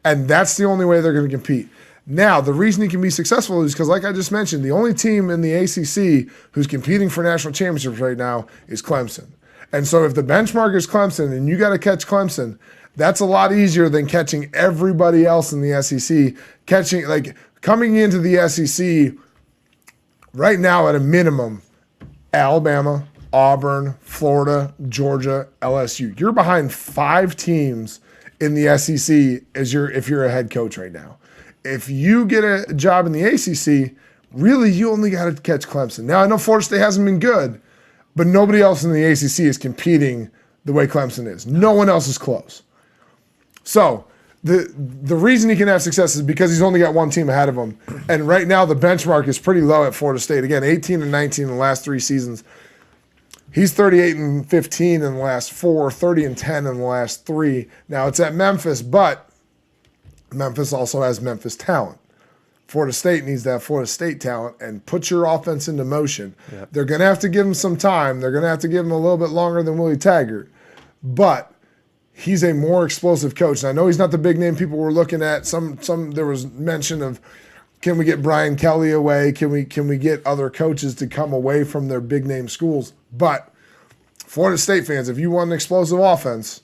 [SPEAKER 2] and that's the only way they're going to compete. Now, the reason he can be successful is because, like I just mentioned, the only team in the ACC who's competing for national championships right now is Clemson. And so if the benchmark is Clemson and you got to catch Clemson, that's a lot easier than catching everybody else in the SEC. Coming into the SEC right now at a minimum, Alabama, Auburn, Florida, Georgia, LSU. You're behind 5 teams in the SEC if you're a head coach right now. If you get a job in the ACC, really you only got to catch Clemson. Now, I know Florida State hasn't been good, but nobody else in the ACC is competing the way Clemson is. No one else is close. So the reason he can have success is because he's only got one team ahead of him. And right now the benchmark is pretty low at Florida State. Again, 18-19 in the last 3 seasons. He's 38-15 in the last 4, 30-10 in the last 3. Now it's at Memphis, but Memphis also has Memphis talent. Florida State needs to have Florida State talent and put your offense into motion. Yep. They're going to have to give him some time. They're going to have to give him a little bit longer than Willie Taggart. But he's a more explosive coach. And I know he's not the big name people were looking at. There was mention of, can we get Brian Kelly away? Can we get other coaches to come away from their big name schools? But Florida State fans, if you want an explosive offense,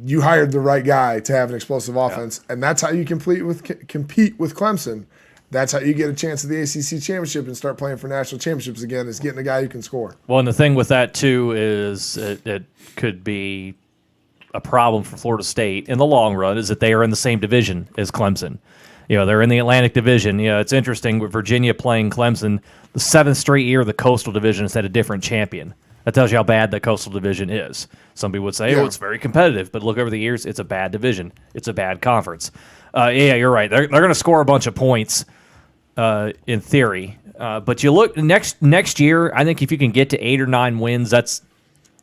[SPEAKER 2] you hired the right guy to have an explosive offense. And that's how you compete with Clemson. That's how you get a chance at the ACC championship and start playing for national championships again, is getting a guy who can score.
[SPEAKER 1] Well, and the thing with that, too, is it could be a problem for Florida State in the long run, is that they are in the same division as Clemson. They're in the Atlantic Division. It's interesting with Virginia playing Clemson, the 7th straight year the Coastal Division has had a different champion. That tells you how bad the Coastal Division is. Some people would say, it's very competitive, but look over the years, it's a bad division. It's a bad conference. You're right. They're going to score a bunch of points. In theory, but you look next year. I think if you can get to 8 or 9 wins,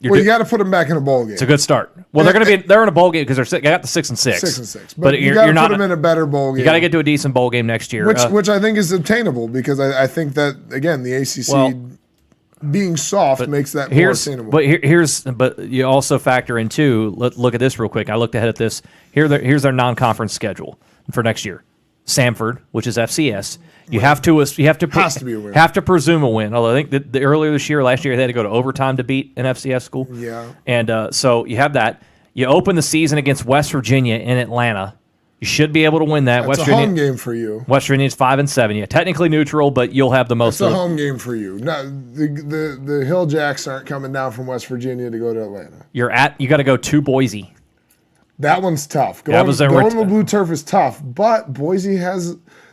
[SPEAKER 1] you
[SPEAKER 2] got to put them back in a bowl game.
[SPEAKER 1] It's a good start. Well, they're in a bowl game because they got the 6 and 6.
[SPEAKER 2] 6 and 6, but you got to put them in a better bowl game.
[SPEAKER 1] You got to get to a decent bowl game next year,
[SPEAKER 2] which I think is obtainable because I think that again the ACC being soft makes that more attainable.
[SPEAKER 1] But you also factor in too. Look at this real quick. I looked ahead at this. Here's their non-conference schedule for next year. Samford, which is FCS. You have to presume a win. Although I think that earlier this year, last year, they had to go to overtime to beat an FCS school.
[SPEAKER 2] Yeah.
[SPEAKER 1] And so you have that. You open the season against West Virginia in Atlanta. You should be able to win that.
[SPEAKER 2] That's a home game for you.
[SPEAKER 1] West Virginia's 5-7. Yeah, technically neutral, but you'll have the most.
[SPEAKER 2] It's a home game for you. No, the Hill Jacks aren't coming down from West Virginia to go to Atlanta.
[SPEAKER 1] You got to go to Boise.
[SPEAKER 2] That one's tough. Going to blue turf is tough, but Boise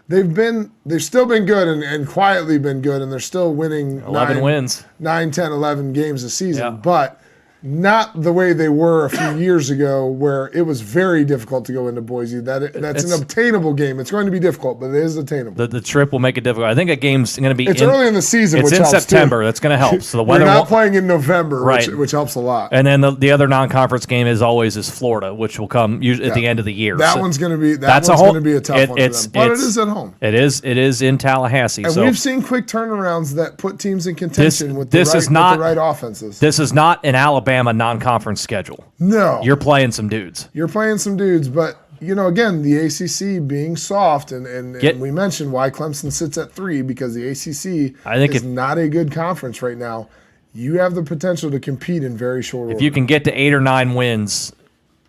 [SPEAKER 2] they've still been good and quietly been good, and they're still winning
[SPEAKER 1] 11 wins.
[SPEAKER 2] 9, 10, 11 games a season,
[SPEAKER 1] yeah.
[SPEAKER 2] But not the way they were a few years ago where it was very difficult to go into Boise. That's an obtainable game. It's going to be difficult, but it is attainable.
[SPEAKER 1] The trip will make it difficult. I think a game's going to be
[SPEAKER 2] early in the season,
[SPEAKER 1] it's
[SPEAKER 2] which
[SPEAKER 1] in
[SPEAKER 2] helps
[SPEAKER 1] September.
[SPEAKER 2] Too.
[SPEAKER 1] That's going to help. So the weather
[SPEAKER 2] We're not playing in November,
[SPEAKER 1] right.
[SPEAKER 2] which helps a lot.
[SPEAKER 1] And then the other non-conference game is Florida, which will come usually at the end of the year.
[SPEAKER 2] That one's going to be a tough one for them. But it is at home.
[SPEAKER 1] It is in Tallahassee.
[SPEAKER 2] And we've seen quick turnarounds that put teams in contention with the right offenses.
[SPEAKER 1] This is not an Alabama non-conference schedule.
[SPEAKER 2] No.
[SPEAKER 1] You're playing some dudes.
[SPEAKER 2] But again, the ACC being soft, and we mentioned why Clemson sits at 3 because the ACC is not a good conference right now. You have the potential to compete in very short order.
[SPEAKER 1] If you can get to 8 or 9 wins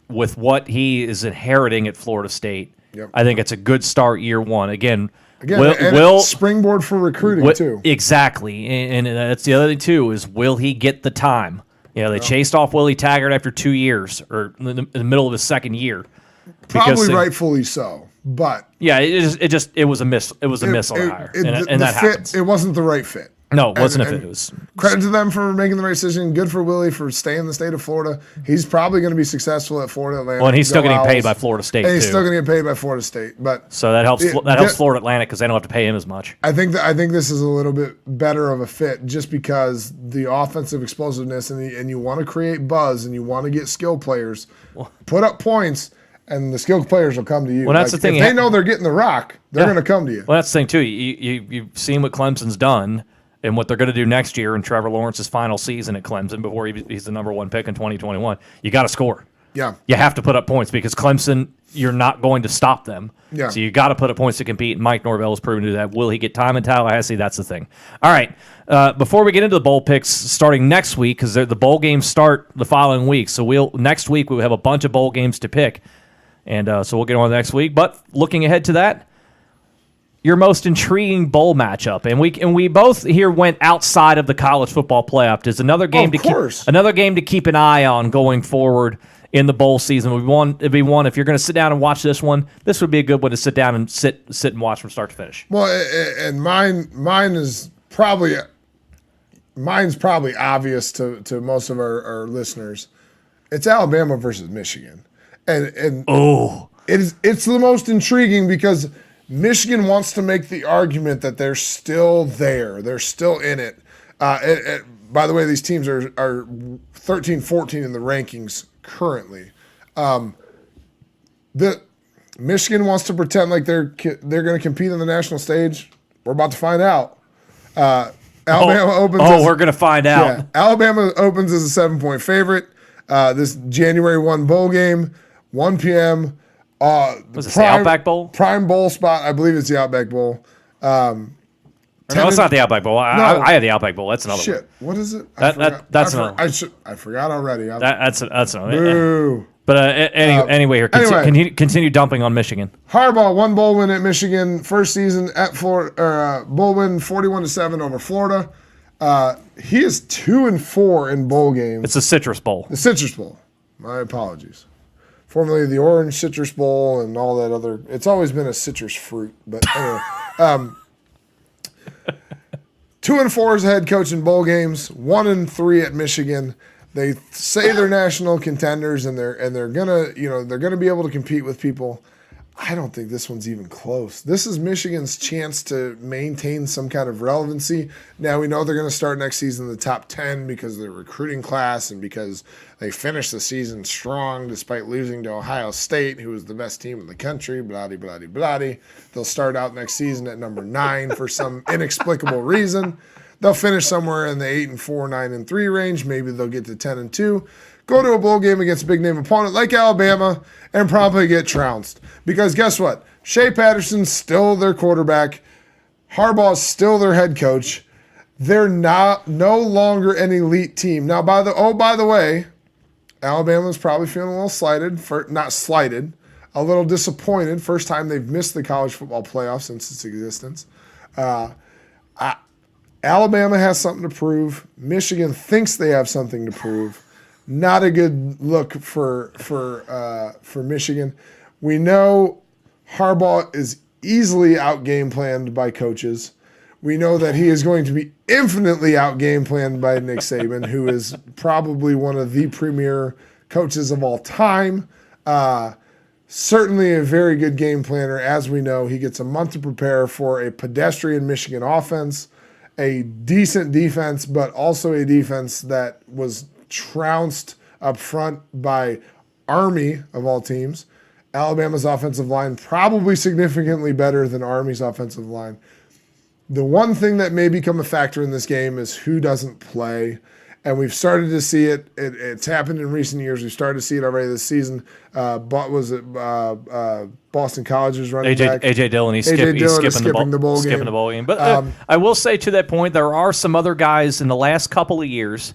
[SPEAKER 1] with what he is inheriting at Florida State, I think it's a good start year one. Again, will
[SPEAKER 2] springboard for recruiting too.
[SPEAKER 1] Exactly, and that's the other thing too is will he get the time? They chased off Willie Taggart after 2 years, or in the middle of his second year.
[SPEAKER 2] Probably rightfully so, but
[SPEAKER 1] it was a miss. It was a miss on the hire, and that happens.
[SPEAKER 2] It wasn't the right fit.
[SPEAKER 1] No, it wasn't. It was
[SPEAKER 2] credit to them for making the right decision. Good for Willie for staying in the state of Florida. He's probably going to be successful at Florida Atlantic.
[SPEAKER 1] well, and he's still getting paid by Florida State.
[SPEAKER 2] And he's
[SPEAKER 1] too.
[SPEAKER 2] still going to get paid by Florida State. But
[SPEAKER 1] so that helps. That helps Florida Atlantic because they don't have to pay him as much.
[SPEAKER 2] I think this is a little bit better of a fit just because the offensive explosiveness and you want to create buzz and you want to get skill players, put up points. And the skilled players will come to you.
[SPEAKER 1] Well, that's the thing.
[SPEAKER 2] If they know they're getting the rock, they're going to come to you.
[SPEAKER 1] Well, that's the thing, too. You've seen what Clemson's done and what they're going to do next year in Trevor Lawrence's final season at Clemson before he's the number 1 pick in 2021. You got to score.
[SPEAKER 2] Yeah.
[SPEAKER 1] You have to put up points because Clemson, you're not going to stop them.
[SPEAKER 2] Yeah.
[SPEAKER 1] So you got to put up points to compete, and Mike Norvell has proven to do that. Will he get time in Tallahassee? That's the thing. All right. Before we get into the bowl picks starting next week, because the bowl games start the following week, so next week we'll have a bunch of bowl games to pick. And so we'll get on next week. But looking ahead to that, your most intriguing bowl matchup, and we both here went outside of the college football playoff. There's another game to keep an eye on going forward in the bowl season. It'd be one if you're going to sit down and watch this one. This would be a good one to sit down and sit and watch from start to finish.
[SPEAKER 2] Well, and mine's probably obvious to most of our listeners. It's Alabama versus Michigan. And it's the most intriguing because Michigan wants to make the argument that they're still there. They're still in it. By the way, these teams are 13-14 in the rankings currently. The Michigan wants to pretend like they're going to compete on the national stage. We're about to find out. Alabama opens.
[SPEAKER 1] We're going to find out.
[SPEAKER 2] Yeah, Alabama opens as a 7-point favorite. This January 1 bowl game. 1 p.m.
[SPEAKER 1] Was it the Outback Bowl?
[SPEAKER 2] Prime bowl spot. I believe it's the Outback Bowl.
[SPEAKER 1] No, it's not the Outback Bowl. I had the Outback Bowl. That's another one.
[SPEAKER 2] Shit. What is it?
[SPEAKER 1] That's another.
[SPEAKER 2] I forgot already.
[SPEAKER 1] That's another.
[SPEAKER 2] Boo.
[SPEAKER 1] But anyway, here continue dumping on Michigan.
[SPEAKER 2] Harbaugh, 1 bowl win at Michigan. First season at Florida. Bowl win 41-7 over Florida. He is 2-4 in bowl games.
[SPEAKER 1] It's the Citrus Bowl.
[SPEAKER 2] The Citrus Bowl. My apologies. Formerly the Orange Citrus Bowl and all that other. It's always been a citrus fruit, but anyway. 2-4 as a head coach in bowl games. 1-3 at Michigan. They say they're national contenders and they're gonna be able to compete with people. I don't think this one's even close. This is Michigan's chance to maintain some kind of relevancy. Now, we know they're going to start next season in the top 10 because of their recruiting class and because they finished the season strong despite losing to Ohio State, who was the best team in the country, blah-de-blah-de-blah-de. They'll start out next season at number 9 for some inexplicable reason. They'll finish somewhere in the 8-4, 9-3 range. Maybe they'll get to 10-2. Go to a bowl game against a big-name opponent like Alabama and probably get trounced. Because guess what? Shea Patterson's still their quarterback. Harbaugh's still their head coach. They're no longer an elite team. Now, by the way, Alabama's probably feeling a little a little disappointed. First time they've missed the college football playoff since its existence. Alabama has something to prove. Michigan thinks they have something to prove. Not a good look for Michigan. We know Harbaugh is easily out-game planned by coaches. We know that he is going to be infinitely out-game planned by Nick Saban, who is probably one of the premier coaches of all time. Certainly a very good game planner. As we know, he gets a month to prepare for a pedestrian Michigan offense, a decent defense, but also a defense that was trounced up front by Army, of all teams. Alabama's offensive line probably significantly better than Army's offensive line. The one thing that may become a factor in this game is who doesn't play. And we've started to see it. It's happened in recent years. We've started to see it already this season. Boston College's running back?
[SPEAKER 1] A.J. Dillon. He's skipping the bowl game. But I will say to that point, there are some other guys in the last couple of years,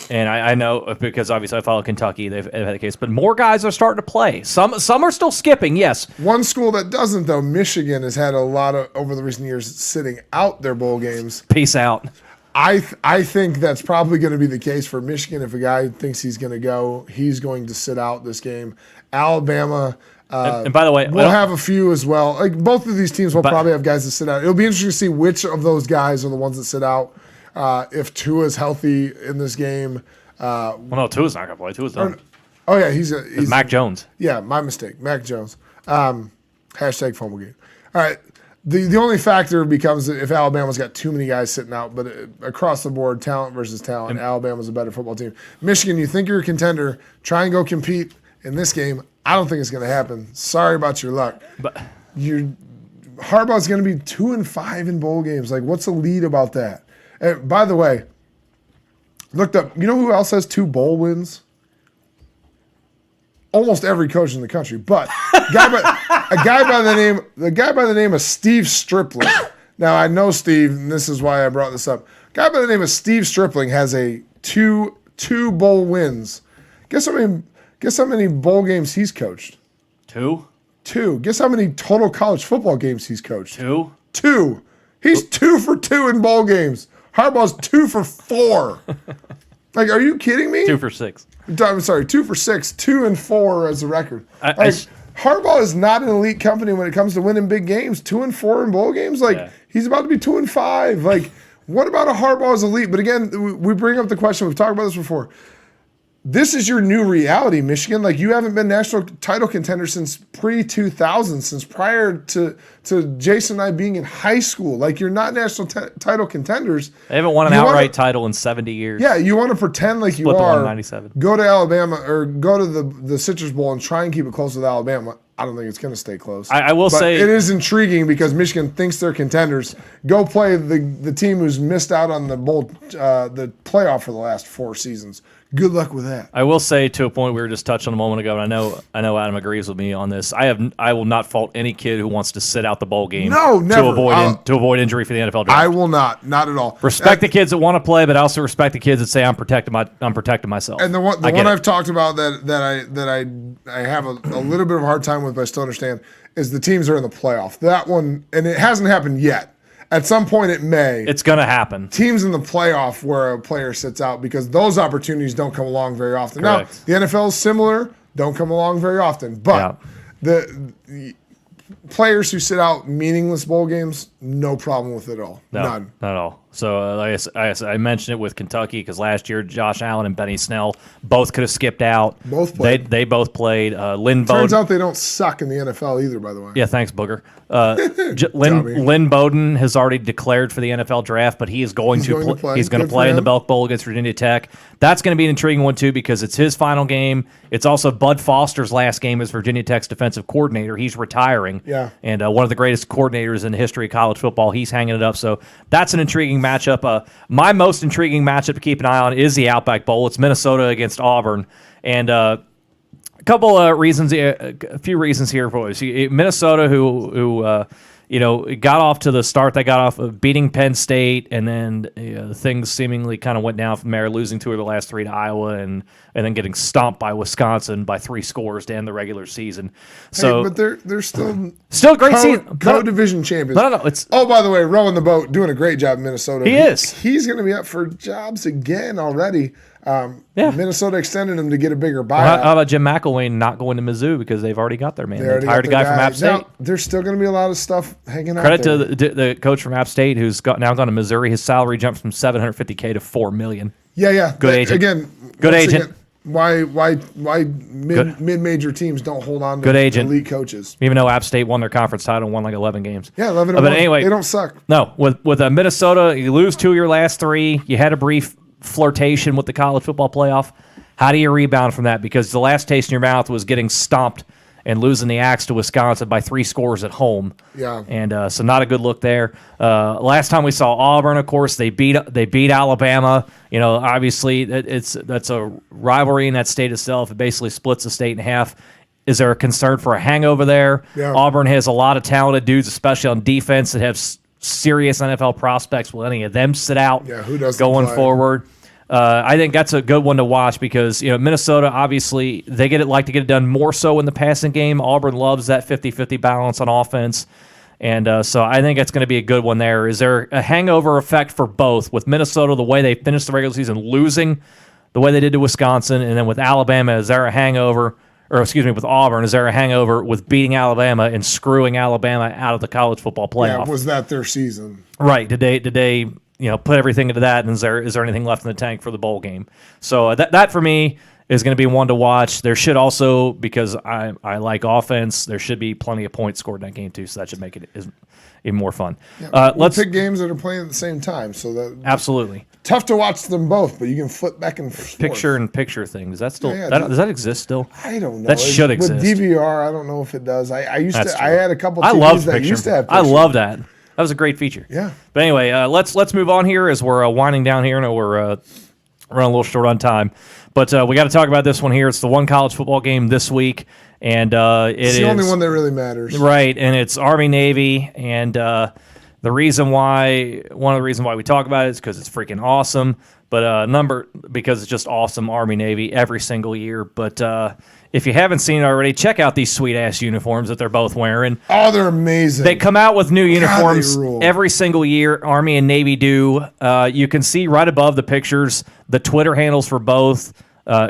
[SPEAKER 1] and I know because obviously I follow Kentucky, they've had a case, but more guys are starting to play. Some are still skipping, yes.
[SPEAKER 2] One school that doesn't, though, Michigan, has had a lot of, over the recent years, sitting out their bowl games.
[SPEAKER 1] Peace out.
[SPEAKER 2] I think that's probably going to be the case for Michigan. If a guy thinks he's going to go, he's going to sit out this game. Alabama,
[SPEAKER 1] And by the way,
[SPEAKER 2] we'll have a few as well. Like both of these teams will probably have guys that sit out. It'll be interesting to see which of those guys are the ones that sit out. If Tua's healthy in this game.
[SPEAKER 1] well, no, Tua's not going to play. Tua's done.
[SPEAKER 2] Oh, yeah, he's
[SPEAKER 1] Mac Jones.
[SPEAKER 2] Yeah, my mistake. Mac Jones. Hashtag Fumblegate. All right. The only factor becomes if Alabama's got too many guys sitting out, but across the board, talent versus talent, Alabama's a better football team. Michigan, you think you're a contender, try and go compete in this game. I don't think it's going to happen. Sorry about your luck.
[SPEAKER 1] But
[SPEAKER 2] Harbaugh's going to be 2-5 in bowl games. Like, what's the lead about that? And by the way, looked up. You know who else has 2 bowl wins? Almost every coach in the country, but a guy by the name of Steve Stripling. Now I know Steve, and this is why I brought this up. A guy by the name of Steve Stripling has a two bowl wins. Guess how many bowl games he's coached?
[SPEAKER 1] 2.
[SPEAKER 2] 2. Guess how many total college football games he's coached?
[SPEAKER 1] 2.
[SPEAKER 2] 2. He's 2 for 2 in bowl games. Harbaugh's 2 for 4. Like, are you kidding me?
[SPEAKER 1] 2 for 6.
[SPEAKER 2] I'm sorry, 2 for 6, 2 and 4 as a record. Harbaugh is not an elite company when it comes to winning big games. 2 and 4 in bowl games, he's about to be 2 and 5. Like, what about a Harbaugh as elite? But again, we bring up the question. We've talked about this before. This is your new reality, Michigan. Like, you haven't been national title contender since pre-2000, since prior to Jason and I being in high school. Like, you're not national title contenders.
[SPEAKER 1] They haven't won an outright title in 70 years.
[SPEAKER 2] Yeah, you want to pretend like you are.
[SPEAKER 1] 97.
[SPEAKER 2] Go to Alabama or go to the Citrus Bowl and try and keep it close with Alabama. I don't think it's going to stay close.
[SPEAKER 1] I will say
[SPEAKER 2] it is intriguing because Michigan thinks they're contenders. Go play the team who's missed out on the playoff for the last 4 seasons. Good luck with that.
[SPEAKER 1] I will say, to a point we were just touched on a moment ago, and I know Adam agrees with me on this. I will not fault any kid who wants to sit out the bowl game.
[SPEAKER 2] No, never.
[SPEAKER 1] To avoid injury for the NFL draft.
[SPEAKER 2] I will not at all.
[SPEAKER 1] Respect the kids that want to play, but also respect the kids that say I'm protecting myself.
[SPEAKER 2] And the one I've talked about that I have a little bit of a hard time with, but I still understand, is the teams are in the playoff. That one, and it hasn't happened yet. At some point, it may.
[SPEAKER 1] It's going to happen.
[SPEAKER 2] Teams in the playoff where a player sits out because those opportunities don't come along very often.
[SPEAKER 1] Correct.
[SPEAKER 2] Now, the NFL is similar, don't come along very often. But the players who sit out meaningless bowl games, no problem with it at all.
[SPEAKER 1] No,
[SPEAKER 2] None.
[SPEAKER 1] Not at all. So I mentioned it with Kentucky because last year Josh Allen and Benny Snell both could have skipped out.
[SPEAKER 2] Both played.
[SPEAKER 1] They both played. Lynn Bowden.
[SPEAKER 2] Turns out they don't suck in the NFL either, by the way.
[SPEAKER 1] Yeah, thanks, Booger. Lynn Bowden has already declared for the NFL draft, but he is going to play. He's going to play in the Belk Bowl against Virginia Tech. That's going to be an intriguing one too because it's his final game. It's also Bud Foster's last game as Virginia Tech's defensive coordinator. He's retiring.
[SPEAKER 2] Yeah.
[SPEAKER 1] And one of the greatest coordinators in the history of college football. He's hanging it up. So that's an intriguing matchup. My most intriguing matchup to keep an eye on is the Outback Bowl. It's Minnesota against Auburn. And a couple of reasons, a few reasons here for us. Minnesota, who got off to the start they got off of beating Penn State, and then things seemingly kind of went down from there, losing 2 of the last 3 to Iowa, and then getting stomped by Wisconsin by 3 scores to end the regular season. So,
[SPEAKER 2] but they're still
[SPEAKER 1] a great season.
[SPEAKER 2] Co-division champions.
[SPEAKER 1] No.
[SPEAKER 2] By the way, rowing the boat, doing a great job in Minnesota.
[SPEAKER 1] He is.
[SPEAKER 2] He's going to be up for jobs again already. Minnesota extended him to get a bigger buyout.
[SPEAKER 1] Well, how about Jim McElwain not going to Mizzou because they've already got their man? They hired a guy from App State.
[SPEAKER 2] Now, there's still going to be a lot of stuff hanging out.
[SPEAKER 1] Credit to the coach from App State who's now gone to Missouri. His salary jumped from $750K to $4 million.
[SPEAKER 2] Yeah.
[SPEAKER 1] Good agent.
[SPEAKER 2] Good
[SPEAKER 1] agent.
[SPEAKER 2] Why mid-major teams don't hold on to
[SPEAKER 1] good agent.
[SPEAKER 2] elite coaches?
[SPEAKER 1] Even though App State won their conference title and won like 11 games.
[SPEAKER 2] Yeah, 11.
[SPEAKER 1] But anyway,
[SPEAKER 2] they don't suck.
[SPEAKER 1] No, with Minnesota, you lose 2 of your last 3. You had a brief flirtation with the college football playoff. How do you rebound from that? Because the last taste in your mouth was getting stomped and losing the axe to Wisconsin by 3 scores at home.
[SPEAKER 2] Yeah.
[SPEAKER 1] And so not a good look there. Last time we saw Auburn, of course, they beat Alabama. Obviously that's a rivalry in that state itself. It basically splits the state in half. Is there a concern for a hangover there?
[SPEAKER 2] Yeah.
[SPEAKER 1] Auburn has a lot of talented dudes, especially on defense, that have serious NFL prospects. Will any of them sit out
[SPEAKER 2] who doesn't
[SPEAKER 1] going
[SPEAKER 2] play?
[SPEAKER 1] Forward? I think that's a good one to watch because Minnesota, obviously, they like to get it done more so in the passing game. Auburn loves that 50-50 balance on offense. And so I think it's going to be a good one there. Is there a hangover effect for both? With Minnesota, the way they finished the regular season, losing the way they did to Wisconsin, and then with Alabama, is there a hangover? with Auburn? Is there a hangover with beating Alabama and screwing Alabama out of the college football playoff?
[SPEAKER 2] Yeah, was that their season?
[SPEAKER 1] Right. Did they put everything into that? And is there anything left in the tank for the bowl game? So that for me is going to be one to watch. There should also, because I like offense, there should be plenty of points scored in that game too. So that should make it even more fun.
[SPEAKER 2] Yeah. Let's pick games that are playing at the same time. So that
[SPEAKER 1] absolutely
[SPEAKER 2] tough to watch them both, but you can flip back and forth.
[SPEAKER 1] Picture thing. Does that still does that exist still?
[SPEAKER 2] I don't know.
[SPEAKER 1] That should exist.
[SPEAKER 2] With DVR, I don't know if it does. I used to. I had a couple.
[SPEAKER 1] I
[SPEAKER 2] TVs
[SPEAKER 1] love
[SPEAKER 2] that
[SPEAKER 1] picture.
[SPEAKER 2] used to have
[SPEAKER 1] I
[SPEAKER 2] picture.
[SPEAKER 1] love that. That was a great feature.
[SPEAKER 2] Yeah.
[SPEAKER 1] But anyway, let's move on here as we're winding down here. I know we're running a little short on time, but we got to talk about this one here. It's the one college football game this week, and
[SPEAKER 2] it's the only one that really matters,
[SPEAKER 1] right? And it's Army Navy, and one of the reasons why we talk about it is because it's freaking awesome. But because it's just awesome, Army Navy every single year. But if you haven't seen it already, check out these sweet ass uniforms that they're both wearing.
[SPEAKER 2] Oh, they're amazing.
[SPEAKER 1] They come out with new uniforms
[SPEAKER 2] they rule.
[SPEAKER 1] every single year. Army and Navy do. You can see right above the pictures the Twitter handles for both.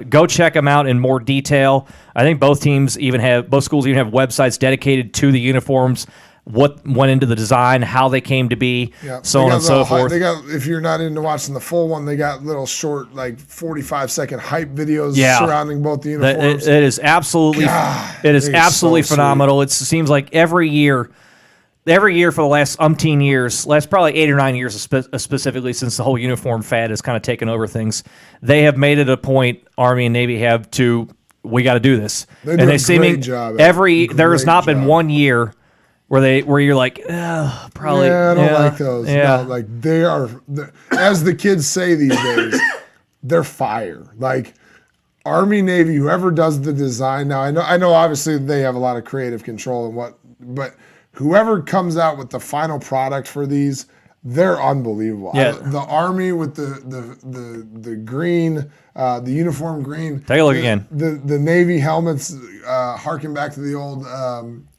[SPEAKER 1] Go check them out in more detail. I think both schools even have websites dedicated to the uniforms, what went into the design, how they came to be, so on and so forth.
[SPEAKER 2] They got, if you're not into watching the full one, they got little short, like 45-second hype videos surrounding both the uniforms.
[SPEAKER 1] It is absolutely, absolutely phenomenal. It seems like every year for the last umpteen years, last probably 8 or 9 years specifically, since the whole uniform fad has kind of taken over things, they have made it a point, Army and Navy have, we got to do this.
[SPEAKER 2] They do a great job.
[SPEAKER 1] There has not been 1 year where you're like, probably.
[SPEAKER 2] Yeah, I don't like those.
[SPEAKER 1] Yeah.
[SPEAKER 2] No, like they are, as the kids say these days, they're fire. Like Army, Navy, whoever does the design. Now I know obviously they have a lot of creative control but whoever comes out with the final product for these, they're unbelievable.
[SPEAKER 1] Yeah.
[SPEAKER 2] The Army with the green, the uniform green.
[SPEAKER 1] Take a look again.
[SPEAKER 2] The Navy helmets harken back to the old.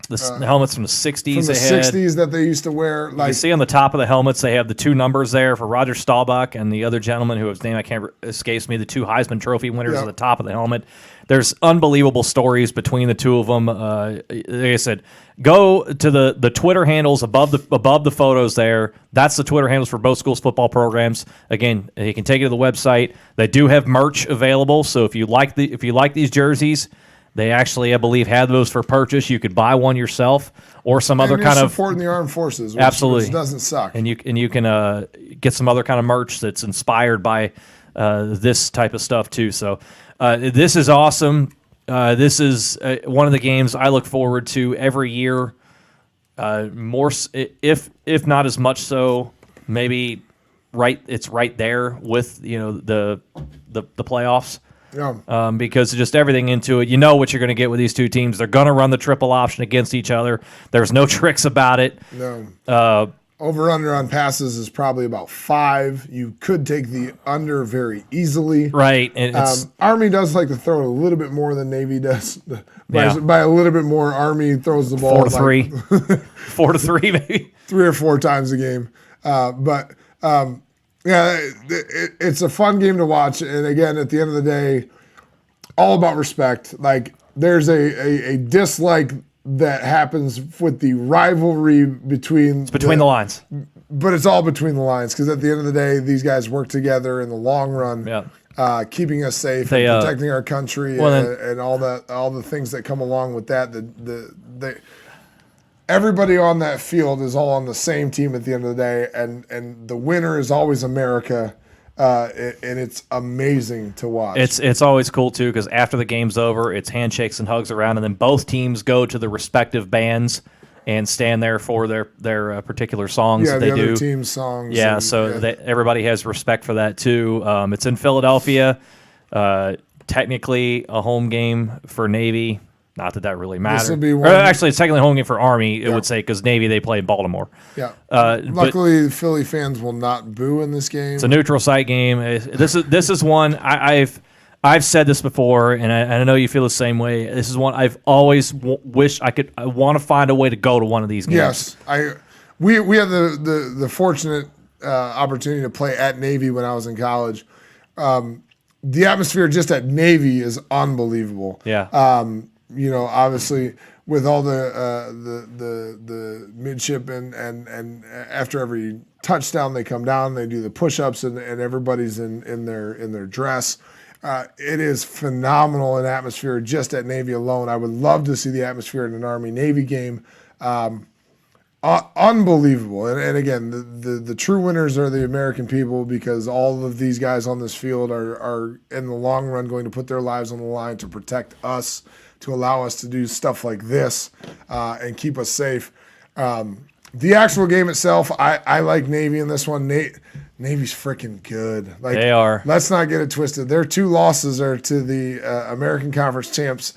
[SPEAKER 1] The helmets from the 60s.
[SPEAKER 2] From the 60s that they used to wear. Like,
[SPEAKER 1] you see on the top of the helmets, they have the 2 numbers there for Roger Staubach and the other gentleman whose name escapes me, the 2 Heisman Trophy winners at the top of the helmet. There's unbelievable stories between the 2 of them. Like I said, go to the Twitter handles above the photos there. That's the Twitter handles for both schools' football programs. Again, you can take it to the website. They do have merch available, so if you like these jerseys, they actually, I believe, have those for purchase. You could buy one yourself or some other kind of
[SPEAKER 2] supporting the armed forces,
[SPEAKER 1] absolutely
[SPEAKER 2] which doesn't suck.
[SPEAKER 1] And you can get some other kind of merch that's inspired by this type of stuff too. So this is awesome. This is one of the games I look forward to every year. More, if not as much so, maybe it's right there with the playoffs.
[SPEAKER 2] Yeah.
[SPEAKER 1] Because just everything into it, you know what you're going to get with these 2 teams. They're going to run the triple option against each other. There's no tricks about it.
[SPEAKER 2] No. Over-under on passes is probably about 5. You could take the under very easily.
[SPEAKER 1] Right. And
[SPEAKER 2] Army does like to throw it a little bit more than Navy does. By a little bit more, Army throws the ball
[SPEAKER 1] 4-3. 4-3 maybe.
[SPEAKER 2] 3 or 4 times a game. Yeah, it's a fun game to watch. And again, at the end of the day, all about respect. Like there's a dislike that happens with the rivalry between
[SPEAKER 1] the lines.
[SPEAKER 2] But it's all between the lines because at the end of the day, these guys work together in the long run, keeping us safe and protecting our country and all the things that come along with that. Everybody on that field is all on the same team at the end of the day, and the winner is always America, and it's amazing to watch.
[SPEAKER 1] It's always cool too because after the game's over, it's handshakes and hugs around, and then both teams go to the respective bands and stand there for their particular songs that they do.
[SPEAKER 2] Yeah, the other team's songs.
[SPEAKER 1] Yeah, everybody has respect for that too. It's in Philadelphia. Technically a home game for Navy. Not that really matters.
[SPEAKER 2] This will be one.
[SPEAKER 1] Actually, it's technically home game for Army, it would say, because Navy, they play in Baltimore.
[SPEAKER 2] Yeah. Luckily, Philly fans will not boo in this game.
[SPEAKER 1] It's a neutral site game. This is one I've said this before, and I know you feel the same way. This is one I've always wished I want to find a way to go to one of these games.
[SPEAKER 2] Yes. We had the fortunate opportunity to play at Navy when I was in college. The atmosphere just at Navy is unbelievable.
[SPEAKER 1] Yeah.
[SPEAKER 2] Obviously with all the midshipmen and after every touchdown they come down, they do the push-ups and everybody's in their dress. It is phenomenal in atmosphere just at Navy alone. I would love to see the atmosphere in an Army-Navy game. Unbelievable. And again, the true winners are the American people, because all of these guys on this field are in the long run going to put their lives on the line to protect us, to allow us to do stuff like this and keep us safe. The actual game itself, I like Navy in this one. Navy's freaking good. Like,
[SPEAKER 1] they are.
[SPEAKER 2] Let's not get it twisted. Their 2 losses are to the American Conference champs,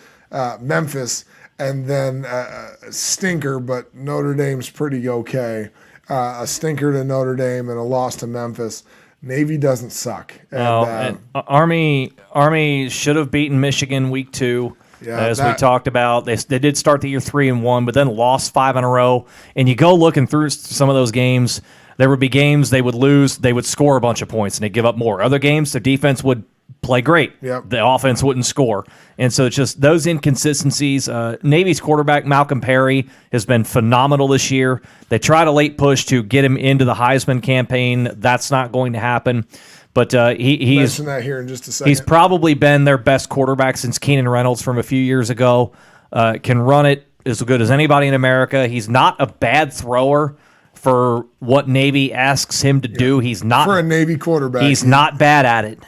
[SPEAKER 2] Memphis, and then a stinker, but Notre Dame's pretty okay. A stinker to Notre Dame and a loss to Memphis. Navy doesn't suck.
[SPEAKER 1] And Army should have beaten Michigan week 2.
[SPEAKER 2] Yeah,
[SPEAKER 1] as we talked about. They did start the year 3-1, but then lost 5 in a row. And you go looking through some of those games, there would be games they would lose, they would score a bunch of points, and they'd give up more. Other games, their defense would play great.
[SPEAKER 2] Yep.
[SPEAKER 1] The offense wouldn't score. And so it's just those inconsistencies. Navy's quarterback, Malcolm Perry, has been phenomenal this year. They tried a late push to get him into the Heisman campaign. That's not going to happen. But he's
[SPEAKER 2] mention that here in just a second.
[SPEAKER 1] He's probably been their best quarterback since Keenan Reynolds from a few years ago. Can run it as good as anybody in America. He's not a bad thrower for what Navy asks him to do. He's not
[SPEAKER 2] for a Navy quarterback.
[SPEAKER 1] He's not bad at it,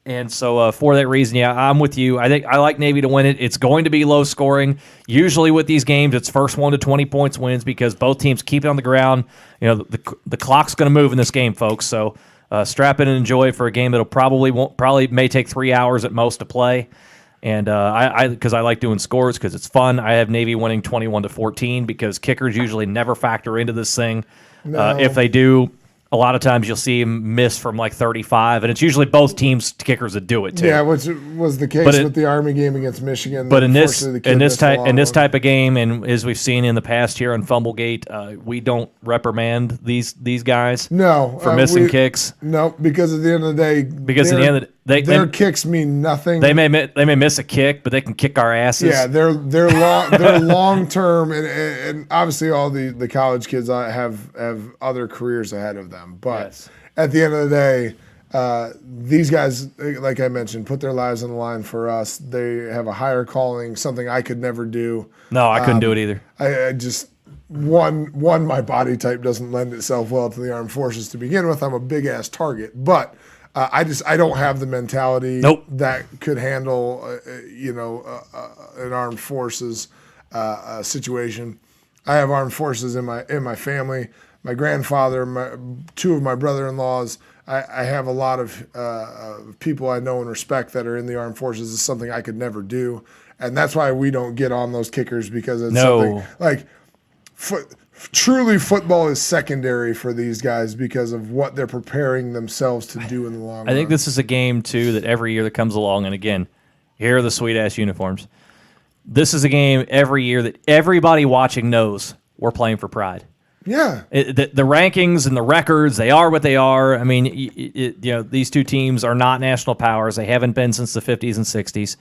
[SPEAKER 1] and so for that reason, yeah, I'm with you. I think I like Navy to win it. It's going to be low scoring. Usually with these games, it's first 1 to 20 points wins, because both teams keep it on the ground. The clock's going to move in this game, folks. So. Strap in and enjoy it for a game that'll probably may take 3 hours at most to play. And because I like doing scores because it's fun. I have Navy winning 21-14 because kickers usually never factor into this thing.
[SPEAKER 2] No.
[SPEAKER 1] If they do, a lot of times you'll see them miss from like 35, and it's usually both teams kickers that do it too.
[SPEAKER 2] Yeah, which was the case with the Army game against Michigan.
[SPEAKER 1] But in this type of game, and as we've seen in the past here on Fumblegate, we don't reprimand these guys for missing kicks.
[SPEAKER 2] No, because at the end of the day, their kicks mean nothing.
[SPEAKER 1] They may miss a kick, but they can kick our asses.
[SPEAKER 2] Yeah, they're long term, and obviously all the college kids have other careers ahead of them. But at the end of the day, these guys, like I mentioned, put their lives on the line for us. They have a higher calling, something I could never do.
[SPEAKER 1] No, I couldn't do it either.
[SPEAKER 2] I just my body type doesn't lend itself well to the armed forces to begin with. I'm a big ass target, but. I don't have the mentality that could handle, an armed forces situation. I have armed forces in my family. My grandfather, 2 of my brother-in-laws. I have a lot of people I know and respect that are in the armed forces. It's something I could never do, and that's why we don't get on those kickers, because it's something like truly football is secondary for these guys because of what they're preparing themselves to do in the long run.
[SPEAKER 1] I think this is a game, too, that every year that comes along, and again, here are the sweet-ass uniforms. This is a game every year that everybody watching knows we're playing for pride.
[SPEAKER 2] Yeah.
[SPEAKER 1] The rankings and the records, they are what they are. I mean, these 2 teams are not national powers. They haven't been since the 50s and 60s.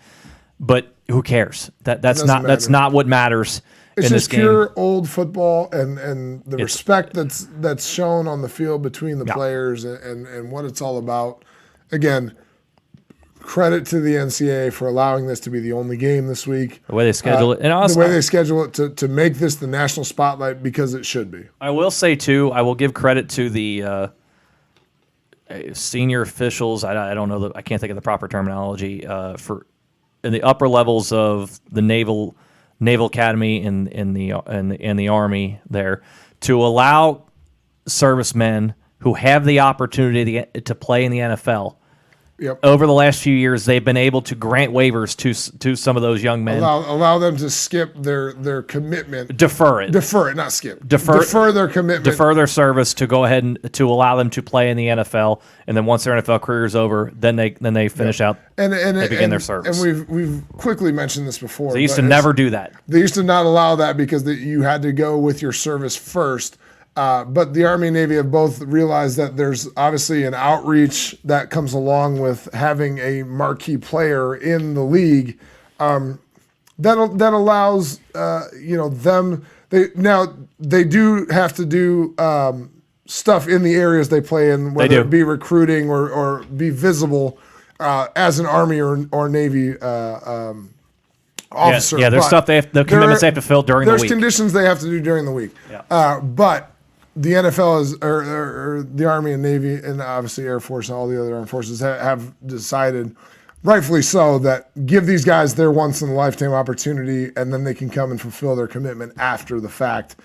[SPEAKER 1] But who cares? That's not what matters.
[SPEAKER 2] It's just pure old football and the respect that's shown on the field between the players and what it's all about. Again, credit to the NCAA for allowing this to be the only game this week.
[SPEAKER 1] The way they schedule it. And also,
[SPEAKER 2] the way they schedule it to make this the national spotlight, because it should be.
[SPEAKER 1] I will say, too, I will give credit to the senior officials. I don't know. I can't think of the proper terminology for in the upper levels of the Naval Academy in the Army there, to allow servicemen who have the opportunity to play in the NFL.
[SPEAKER 2] Yep.
[SPEAKER 1] Over the last few years, they've been able to grant waivers to some of those young men.
[SPEAKER 2] Allow them to skip their commitment.
[SPEAKER 1] Defer it,
[SPEAKER 2] not skip.
[SPEAKER 1] Defer
[SPEAKER 2] their commitment.
[SPEAKER 1] Defer their service to go ahead and to allow them to play in the NFL, and then once their NFL career is over, then they finish out and they begin their service.
[SPEAKER 2] And we've quickly mentioned this before.
[SPEAKER 1] They used to never do that.
[SPEAKER 2] They used to not allow that because you had to go with your service first. But the Army and Navy have both realized that there's obviously an outreach that comes along with having a marquee player in the league. that allows them. They do have to do stuff in the areas they play in, whether it be recruiting or be visible as an Army or Navy officer.
[SPEAKER 1] Yeah, there's stuff the commitments they have to fill during the week.
[SPEAKER 2] There's conditions they have to do during the week.
[SPEAKER 1] Yeah.
[SPEAKER 2] But the NFL or the Army and Navy and obviously Air Force and all the other armed forces have decided, rightfully so, that give these guys their once-in-a-lifetime opportunity, and then they can come and fulfill their commitment after the fact,